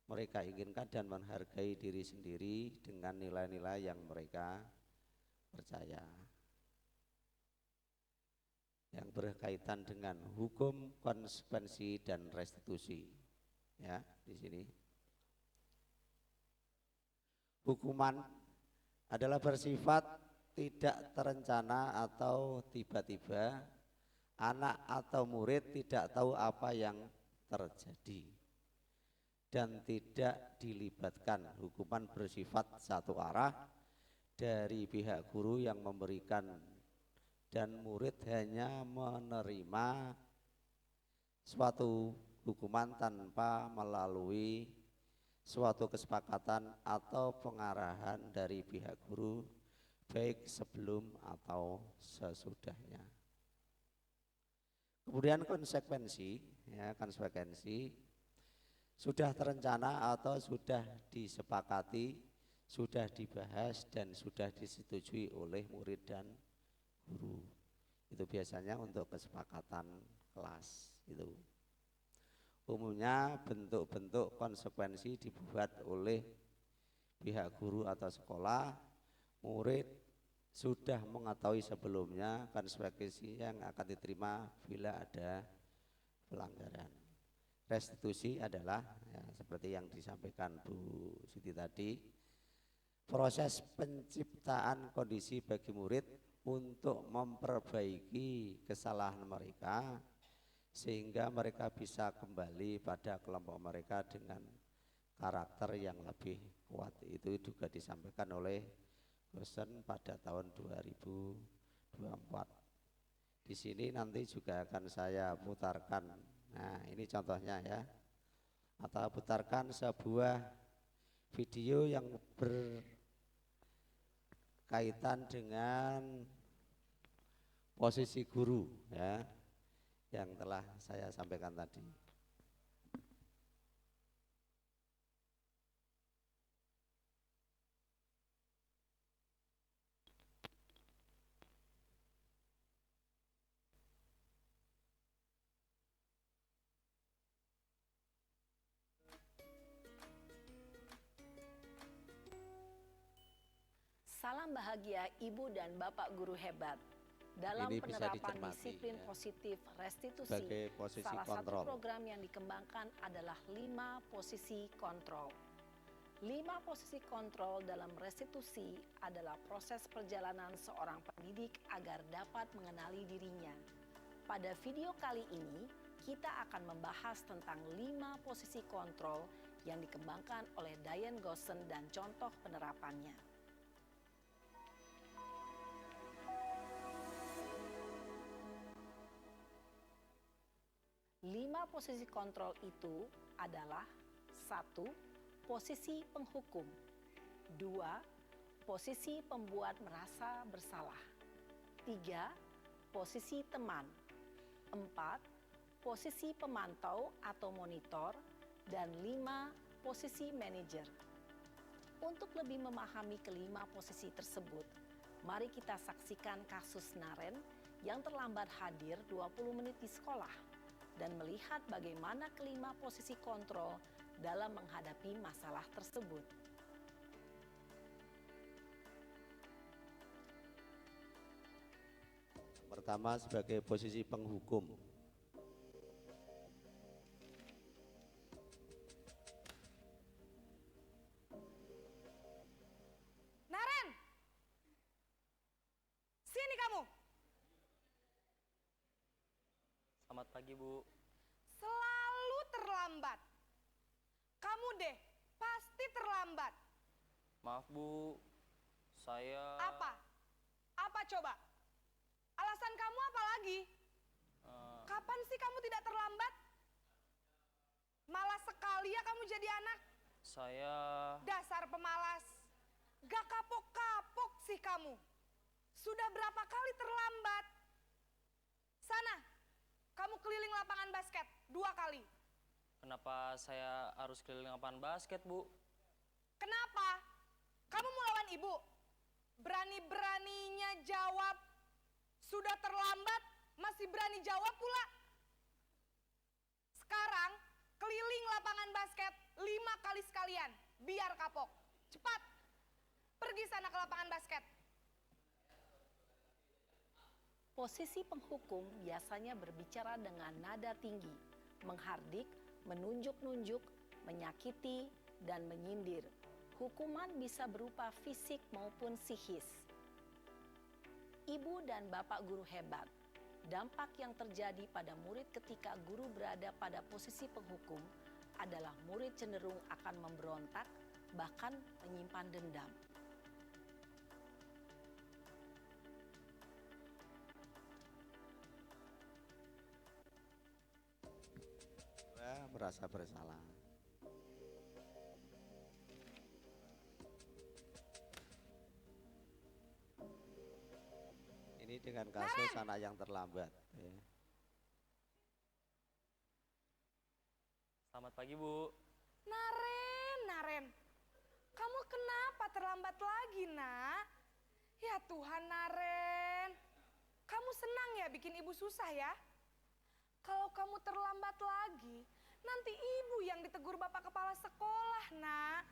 mereka inginkan dan menghargai diri sendiri dengan nilai-nilai yang mereka percaya. Yang berkaitan dengan hukum, konsekuensi dan restitusi. Ya, di sini. Hukuman adalah bersifat tidak terencana atau tiba-tiba. Anak atau murid tidak tahu apa yang terjadi dan tidak dilibatkan. Hukuman bersifat satu arah dari pihak guru yang memberikan dan murid hanya menerima suatu hukuman tanpa melalui suatu kesepakatan atau pengarahan dari pihak guru, baik sebelum atau sesudahnya. Kemudian konsekuensi, ya, konsekuensi sudah terencana atau sudah disepakati, sudah dibahas dan sudah disetujui oleh murid dan guru. Itu biasanya untuk kesepakatan kelas itu. Umumnya bentuk-bentuk konsekuensi dibuat oleh pihak guru atau sekolah. Murid sudah mengetahui sebelumnya konsekuensi yang akan diterima bila ada pelanggaran. Restitusi adalah, ya, seperti yang disampaikan Bu Siti tadi, proses penciptaan kondisi bagi murid untuk memperbaiki kesalahan mereka sehingga mereka bisa kembali pada kelompok mereka dengan karakter yang lebih kuat. Itu juga disampaikan oleh dosen pada tahun 2024. Di sini nanti juga akan saya putarkan. Nah, ini contohnya, ya. Atau putarkan sebuah video yang berkaitan dengan posisi guru, ya, yang telah saya sampaikan tadi. Salam bahagia Ibu dan Bapak guru hebat. Dalam Ini bisa penerapan dicermati, disiplin ya, positif restitusi, sebagai posisi salah kontrol. satu program yang dikembangkan adalah 5 posisi kontrol. 5 posisi kontrol dalam restitusi adalah proses perjalanan seorang pendidik agar dapat mengenali dirinya. Pada video kali ini, kita akan membahas tentang 5 posisi kontrol yang dikembangkan oleh Diane Goosen dan contoh penerapannya. 5 posisi kontrol itu adalah: 1. Posisi penghukum. 2. Posisi pembuat merasa bersalah. 3. Posisi teman. 4. Posisi pemantau atau monitor. Dan 5. Posisi manajer. Untuk lebih memahami kelima posisi tersebut, mari kita saksikan kasus Naren yang terlambat hadir 20 menit di sekolah dan melihat bagaimana kelima posisi kontrol dalam menghadapi masalah tersebut. Pertama sebagai posisi penghukum. Naren, sini kamu. Selamat pagi, Bu. Selalu terlambat. Kamu deh, pasti terlambat. Maaf, Bu. Saya... Apa? Apa coba? Alasan kamu apa lagi? Kapan sih kamu tidak terlambat? Malas sekali ya kamu jadi anak. Saya... Dasar pemalas. Gak kapok-kapok sih kamu. Sudah berapa kali terlambat? Sana, kamu keliling lapangan basket 2 kali. Kenapa saya harus keliling lapangan basket, Bu? Kenapa? Kamu mau lawan ibu? Berani-beraninya jawab. Sudah terlambat, masih berani jawab pula. Sekarang, keliling lapangan basket 5 kali sekalian. Biar kapok. Cepat. Pergi sana ke lapangan basket. Posisi penghukum biasanya berbicara dengan nada tinggi, menghardik, menunjuk-nunjuk, menyakiti, dan menyindir. Hukuman bisa berupa fisik maupun psikis. Ibu dan bapak guru hebat. Dampak yang terjadi pada murid ketika guru berada pada posisi penghukum adalah murid cenderung akan memberontak, bahkan menyimpan dendam. Merasa bersalah. Ini dengan kasus anak yang terlambat. Ya. Selamat pagi, Bu. Naren. Kamu kenapa terlambat lagi, nak? Ya Tuhan, Naren. Kamu senang ya bikin ibu susah ya? Kalau kamu terlambat lagi, nanti ibu yang ditegur bapak kepala sekolah, nak.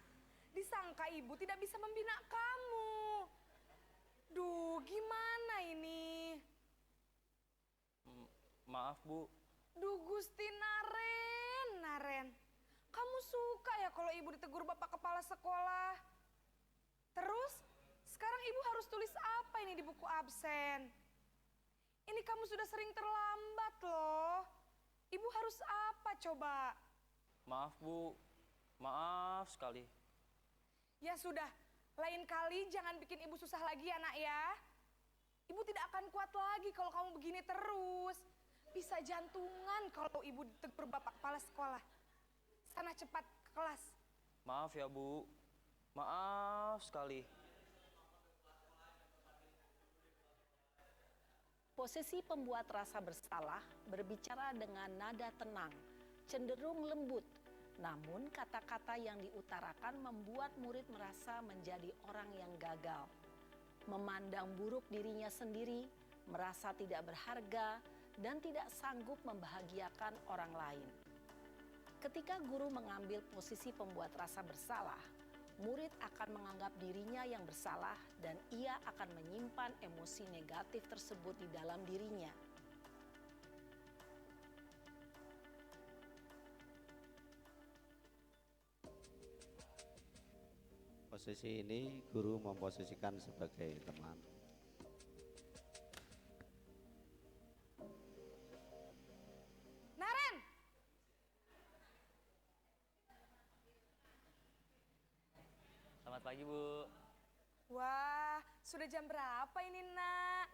Disangka ibu tidak bisa membina kamu. Duh, gimana ini? Maaf, Bu. Duh, Gusti Naren. Kamu suka ya kalau ibu ditegur bapak kepala sekolah? Terus, sekarang ibu harus tulis apa ini di buku absen? Ini kamu sudah sering terlambat loh. Ibu harus apa coba? Maaf, Bu. Maaf sekali. Ya sudah, lain kali jangan bikin ibu susah lagi ya, nak ya. Ibu tidak akan kuat lagi kalau kamu begini terus. Bisa jantungan kalau ibu ditegur bapak kepala sekolah. Sana cepat ke kelas. Maaf ya, Bu. Maaf sekali. Posisi pembuat rasa bersalah berbicara dengan nada tenang, cenderung lembut. Namun kata-kata yang diutarakan membuat murid merasa menjadi orang yang gagal. Memandang buruk dirinya sendiri, merasa tidak berharga, dan tidak sanggup membahagiakan orang lain. Ketika guru mengambil posisi pembuat rasa bersalah, murid akan menganggap dirinya yang bersalah dan ia akan menyimpan emosi negatif tersebut di dalam dirinya. Posisi ini guru memposisikan sebagai teman. Naren! Selamat pagi, Bu. Wah, sudah jam berapa ini, nak?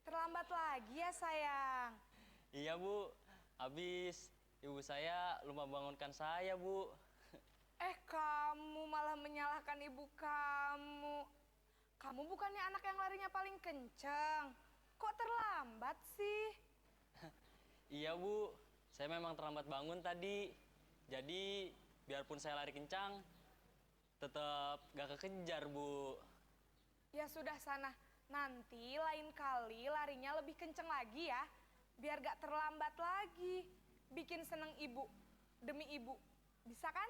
Terlambat lagi ya, sayang. Iya, Bu. Habis ibu saya lupa bangunkan saya, Bu. Kamu malah menyalahkan ibu kamu. Kamu bukannya anak yang larinya paling kencang. Kok terlambat sih? Iya Bu, saya memang terlambat bangun tadi. Jadi biarpun saya lari kencang, tetap gak kekejar Bu. Ya sudah sana, nanti lain kali larinya lebih kenceng lagi ya. Biar gak terlambat lagi. Bikin seneng ibu, demi ibu. Bisa kan?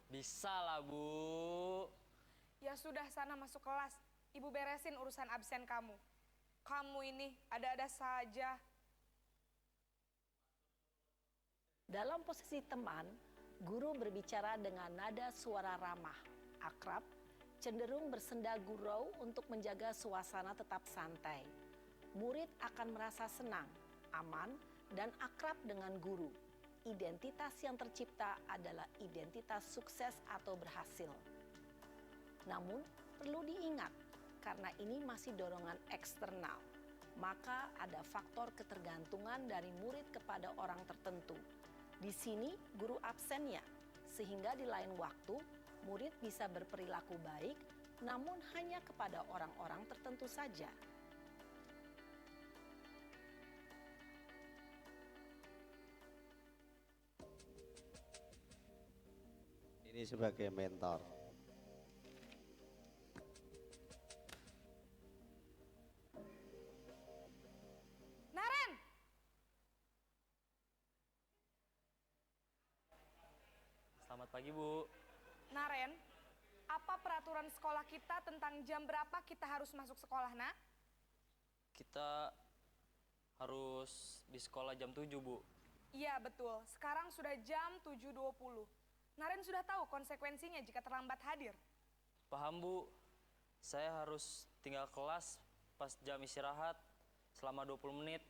Bisa lah Bu. Ya sudah sana masuk kelas. Ibu beresin urusan absen kamu. Kamu ini ada-ada saja. Dalam posisi teman, guru berbicara dengan nada suara ramah, akrab, cenderung bersenda gurau untuk menjaga suasana tetap santai. Murid akan merasa senang, aman, dan akrab dengan guru. Identitas yang tercipta adalah identitas sukses atau berhasil. Namun, perlu diingat, karena ini masih dorongan eksternal, maka ada faktor ketergantungan dari murid kepada orang tertentu. Di sini, guru absennya, sehingga di lain waktu, murid bisa berperilaku baik, namun hanya kepada orang-orang tertentu saja. Ini sebagai mentor. Naren! Selamat pagi Bu. Naren, apa peraturan sekolah kita tentang jam berapa kita harus masuk sekolah, nak? Kita harus di sekolah jam 7 Bu. Iya betul, sekarang sudah jam 7.20. Naren sudah tahu konsekuensinya jika terlambat hadir. Paham Bu, saya harus tinggal kelas pas jam istirahat selama 20 menit.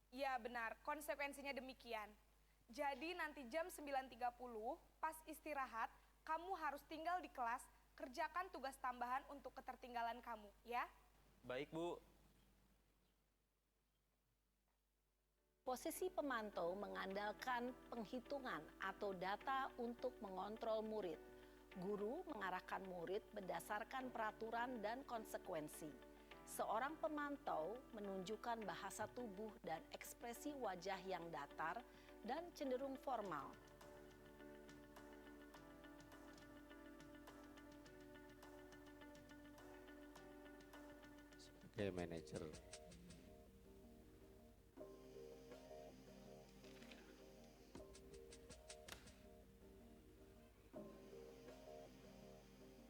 Iya benar, konsekuensinya demikian. Jadi nanti jam 9.30 pas istirahat, kamu harus tinggal di kelas, kerjakan tugas tambahan untuk ketertinggalan kamu, ya? Baik Bu. Posisi pemantau mengandalkan penghitungan atau data untuk mengontrol murid. Guru mengarahkan murid berdasarkan peraturan dan konsekuensi. Seorang pemantau menunjukkan bahasa tubuh dan ekspresi wajah yang datar dan cenderung formal. Sebagai manajer.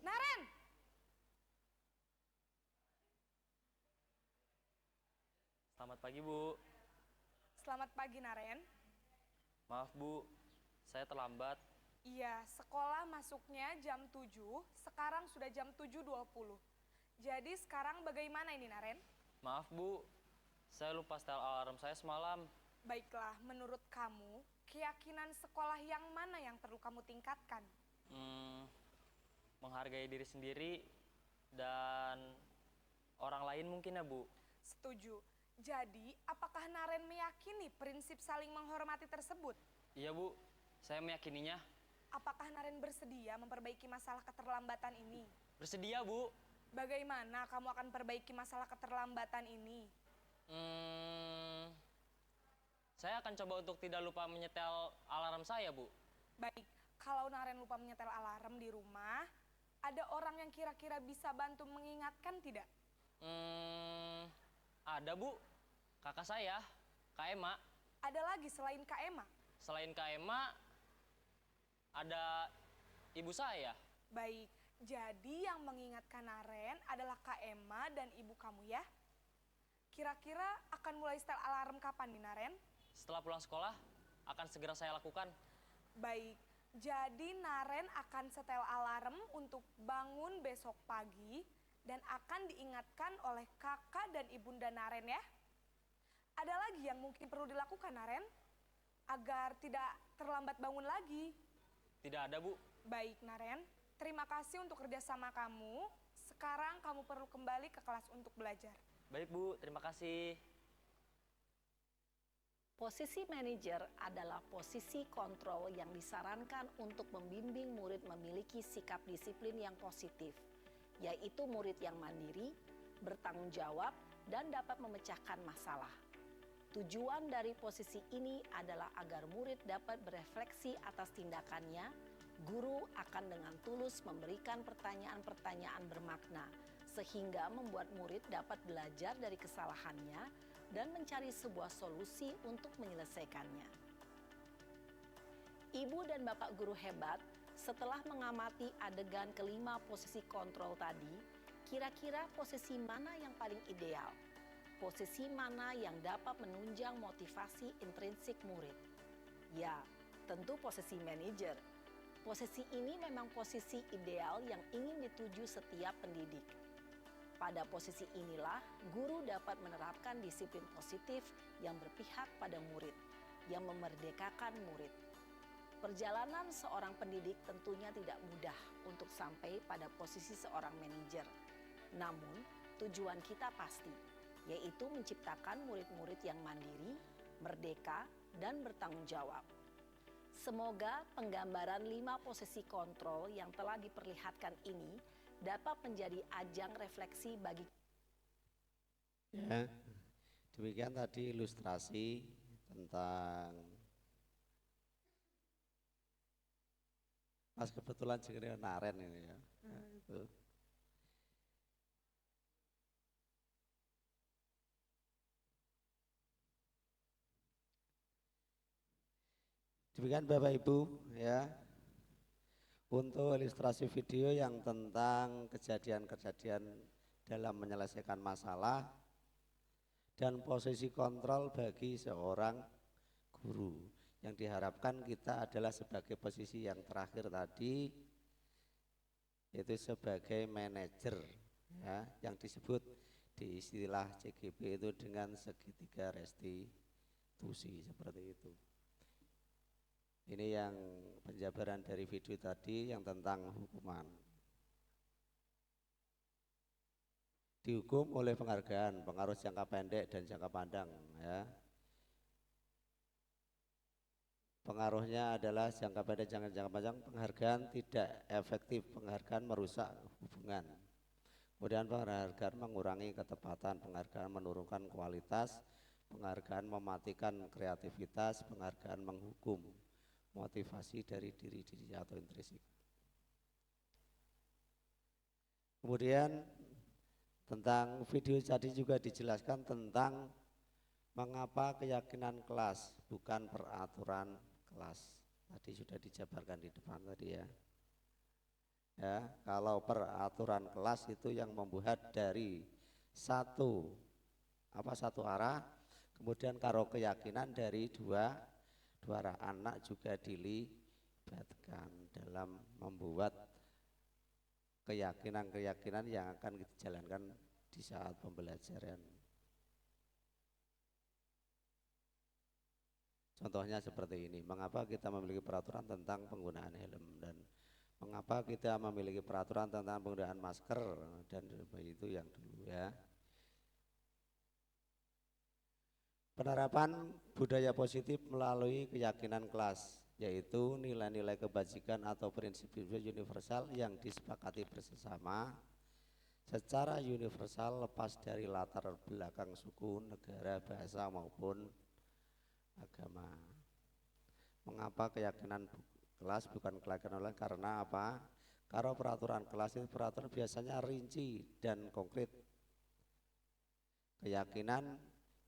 Naren! Selamat pagi Bu. Selamat pagi, Naren. Maaf Bu, saya terlambat. Iya, sekolah masuknya jam 7, sekarang sudah jam 7.20. Jadi sekarang bagaimana ini, Naren? Maaf Bu, saya lupa setel alarm saya semalam. Baiklah, menurut kamu, keyakinan sekolah yang mana yang perlu kamu tingkatkan? Menghargai diri sendiri dan orang lain mungkin ya Bu. Setuju. Jadi, apakah Naren meyakini prinsip saling menghormati tersebut? Iya Bu, saya meyakininya. Apakah Naren bersedia memperbaiki masalah keterlambatan ini? Bersedia Bu. Bagaimana kamu akan perbaiki masalah keterlambatan ini? Saya akan coba untuk tidak lupa menyetel alarm saya Bu. Baik, kalau Naren lupa menyetel alarm di rumah, ada orang yang kira-kira bisa bantu mengingatkan tidak? Ada Bu, kakak saya, Kak Ema. Ada lagi selain Kak Ema? Selain Kak Ema, ada ibu saya. Baik, jadi yang mengingatkan Naren adalah Kak Ema dan ibu kamu ya? Kira-kira akan mulai setel alarm kapan nih, Naren? Setelah pulang sekolah, akan segera saya lakukan. Baik, jadi Naren akan setel alarm untuk bangun besok pagi dan akan diingatkan oleh kakak dan ibunda Naren ya. Ada lagi yang mungkin perlu dilakukan, Naren? Agar tidak terlambat bangun lagi. Tidak ada, Bu. Baik, Naren. Terima kasih untuk kerjasama kamu. Sekarang kamu perlu kembali ke kelas untuk belajar. Baik, Bu. Terima kasih. Posisi manajer adalah posisi kontrol yang disarankan untuk membimbing murid memiliki sikap disiplin yang positif, yaitu murid yang mandiri, bertanggung jawab, dan dapat memecahkan masalah. Tujuan dari posisi ini adalah agar murid dapat berefleksi atas tindakannya. Guru akan dengan tulus memberikan pertanyaan-pertanyaan bermakna, sehingga membuat murid dapat belajar dari kesalahannya dan mencari sebuah solusi untuk menyelesaikannya. Ibu dan Bapak guru hebat, setelah mengamati adegan kelima posisi kontrol tadi, kira-kira posisi mana yang paling ideal? Posisi mana yang dapat menunjang motivasi intrinsik murid? Ya, tentu posisi manajer. Posisi ini memang posisi ideal yang ingin dituju setiap pendidik. Pada posisi inilah, guru dapat menerapkan disiplin positif yang berpihak pada murid, yang memerdekakan murid. Perjalanan seorang pendidik tentunya tidak mudah untuk sampai pada posisi seorang manajer. Namun, tujuan kita pasti, yaitu menciptakan murid-murid yang mandiri, merdeka, dan bertanggung jawab. Semoga penggambaran 5 posisi kontrol yang telah diperlihatkan ini dapat menjadi ajang refleksi bagi ya. Demikian tadi ilustrasi tentang Mas kebetulan jenenge Naren ini ya. Itu. Demikian Bapak Ibu ya. Untuk ilustrasi video yang tentang kejadian-kejadian dalam menyelesaikan masalah dan posisi kontrol bagi seorang guru, yang diharapkan kita adalah sebagai posisi yang terakhir tadi, yaitu sebagai manajer ya, yang disebut di istilah CGP itu dengan segitiga restitusi, seperti itu. Ini yang penjabaran dari video tadi yang tentang hukuman. Dihukum oleh penghargaan, pengaruh jangka pendek dan jangka panjang ya. Pengaruhnya adalah jangka pendek, jangka panjang. Penghargaan tidak efektif, penghargaan merusak hubungan. Kemudian penghargaan mengurangi ketepatan, penghargaan menurunkan kualitas, penghargaan mematikan kreativitas, penghargaan menghukum motivasi dari diri atau intrinsik. Kemudian tentang video tadi juga dijelaskan tentang mengapa keyakinan kelas bukan peraturan kelas. Tadi sudah dijabarkan di depan tadi ya. Ya, kalau peraturan kelas itu yang membuat dari satu arah, kemudian kalau keyakinan dari dua arah. Anak juga dilibatkan dalam membuat keyakinan-keyakinan yang akan kita jalankan di saat pembelajaran. Contohnya seperti ini, mengapa kita memiliki peraturan tentang penggunaan helm, dan mengapa kita memiliki peraturan tentang penggunaan masker, dan itu yang dulu ya. Penerapan budaya positif melalui keyakinan kelas, yaitu nilai-nilai kebajikan atau prinsip universal yang disepakati bersama secara universal lepas dari latar belakang suku, negara, bahasa maupun agama. Mengapa keyakinan kelas bukan keyakinan lain? Karena apa? Karena peraturan kelas itu peraturan biasanya rinci dan konkret. Keyakinan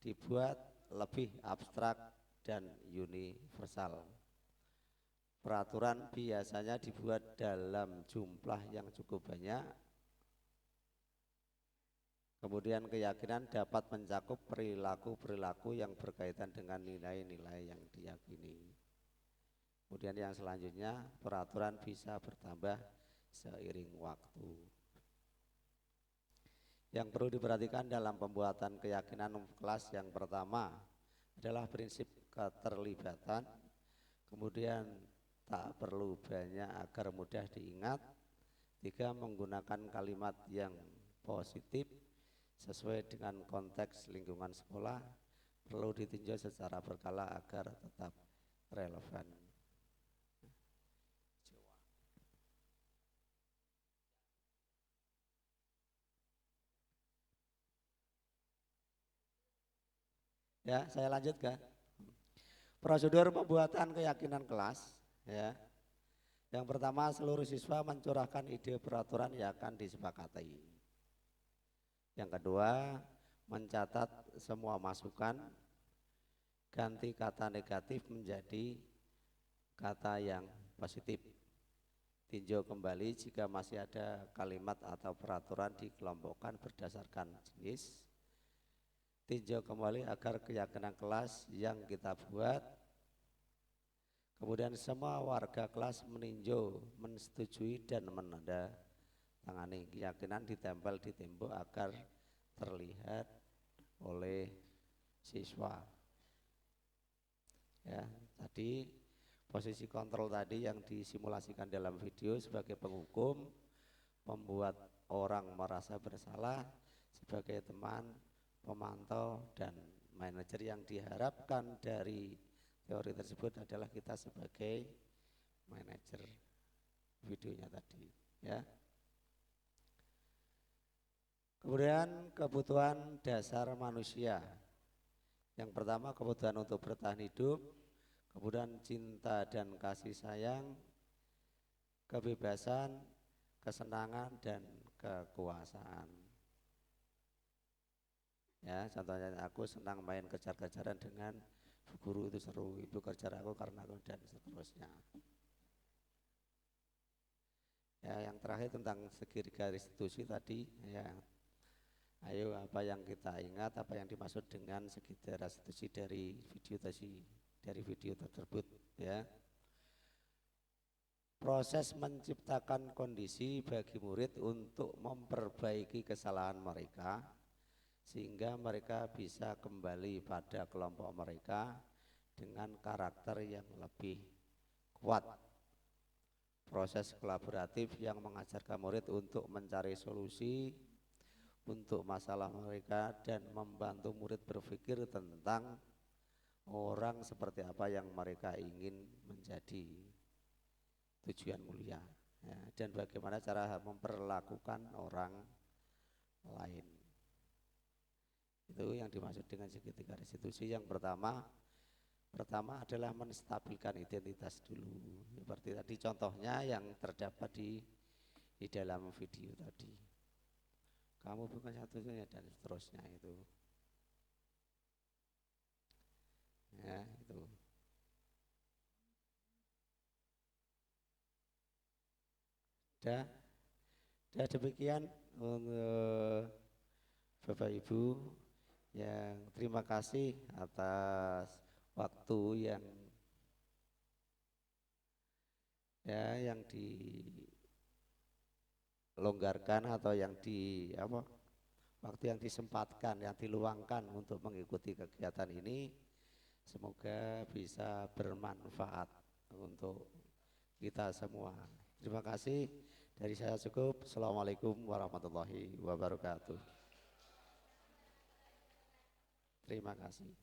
dibuat lebih abstrak dan universal. Peraturan biasanya dibuat dalam jumlah yang cukup banyak. Kemudian keyakinan dapat mencakup perilaku-perilaku yang berkaitan dengan nilai-nilai yang diyakini. Kemudian yang selanjutnya, peraturan bisa bertambah seiring waktu. Yang perlu diperhatikan dalam pembuatan keyakinan kelas yang pertama adalah prinsip keterlibatan, kemudian tak perlu banyak agar mudah diingat. 3, menggunakan kalimat yang positif sesuai dengan konteks lingkungan sekolah. perlu ditinjau secara berkala agar tetap relevan. Ya, saya lanjutkan. Prosedur pembuatan keyakinan kelas, ya. Yang pertama, seluruh siswa mencurahkan ide peraturan yang akan disepakati. Yang kedua, mencatat semua masukan, ganti kata negatif menjadi kata yang positif. Tinjau kembali jika masih ada kalimat atau peraturan dikelompokkan berdasarkan jenis. Tinjau kembali agar keyakinan kelas yang kita buat, kemudian semua warga kelas meninjau, mensetujui dan menandatangani. Keyakinan ditempel di tembok agar terlihat oleh siswa. Ya, tadi posisi kontrol tadi yang disimulasikan dalam video sebagai penghukum, membuat orang merasa bersalah, sebagai teman, pemantau, dan manajer. Yang diharapkan dari teori tersebut adalah kita sebagai manajer videonya tadi, ya. Kemudian kebutuhan dasar manusia. Yang pertama, kebutuhan untuk bertahan hidup, kemudian cinta dan kasih sayang, kebebasan, kesenangan, dan kekuasaan. Ya, contohnya aku senang main kejar-kejaran dengan bu guru, itu seru, itu kejar aku karena aku, dan seterusnya. Ya, yang terakhir tentang segitiga restitusi tadi, ya. Ayo, apa yang kita ingat, apa yang dimaksud dengan segitiga restitusi dari video tersebut, ya. Proses menciptakan kondisi bagi murid untuk memperbaiki kesalahan mereka sehingga mereka bisa kembali pada kelompok mereka dengan karakter yang lebih kuat. Proses kolaboratif yang mengajarkan murid untuk mencari solusi untuk masalah mereka dan membantu murid berpikir tentang orang seperti apa yang mereka ingin menjadi tujuan mulia, ya, dan bagaimana cara memperlakukan orang lain. Itu yang dimaksud dengan segitiga restitusi. Yang pertama adalah menstabilkan identitas dulu, seperti tadi contohnya yang terdapat di dalam video tadi. Kamu bukan satu-satunya dan seterusnya itu. Ya, itu. Dah demikian untuk Bapak Ibu, yang terima kasih atas waktu yang dilonggarkan atau waktu yang disempatkan, yang diluangkan untuk mengikuti kegiatan ini. Semoga bisa bermanfaat untuk kita semua. Terima kasih. Dari saya cukup. Assalamualaikum warahmatullahi wabarakatuh. Terima kasih.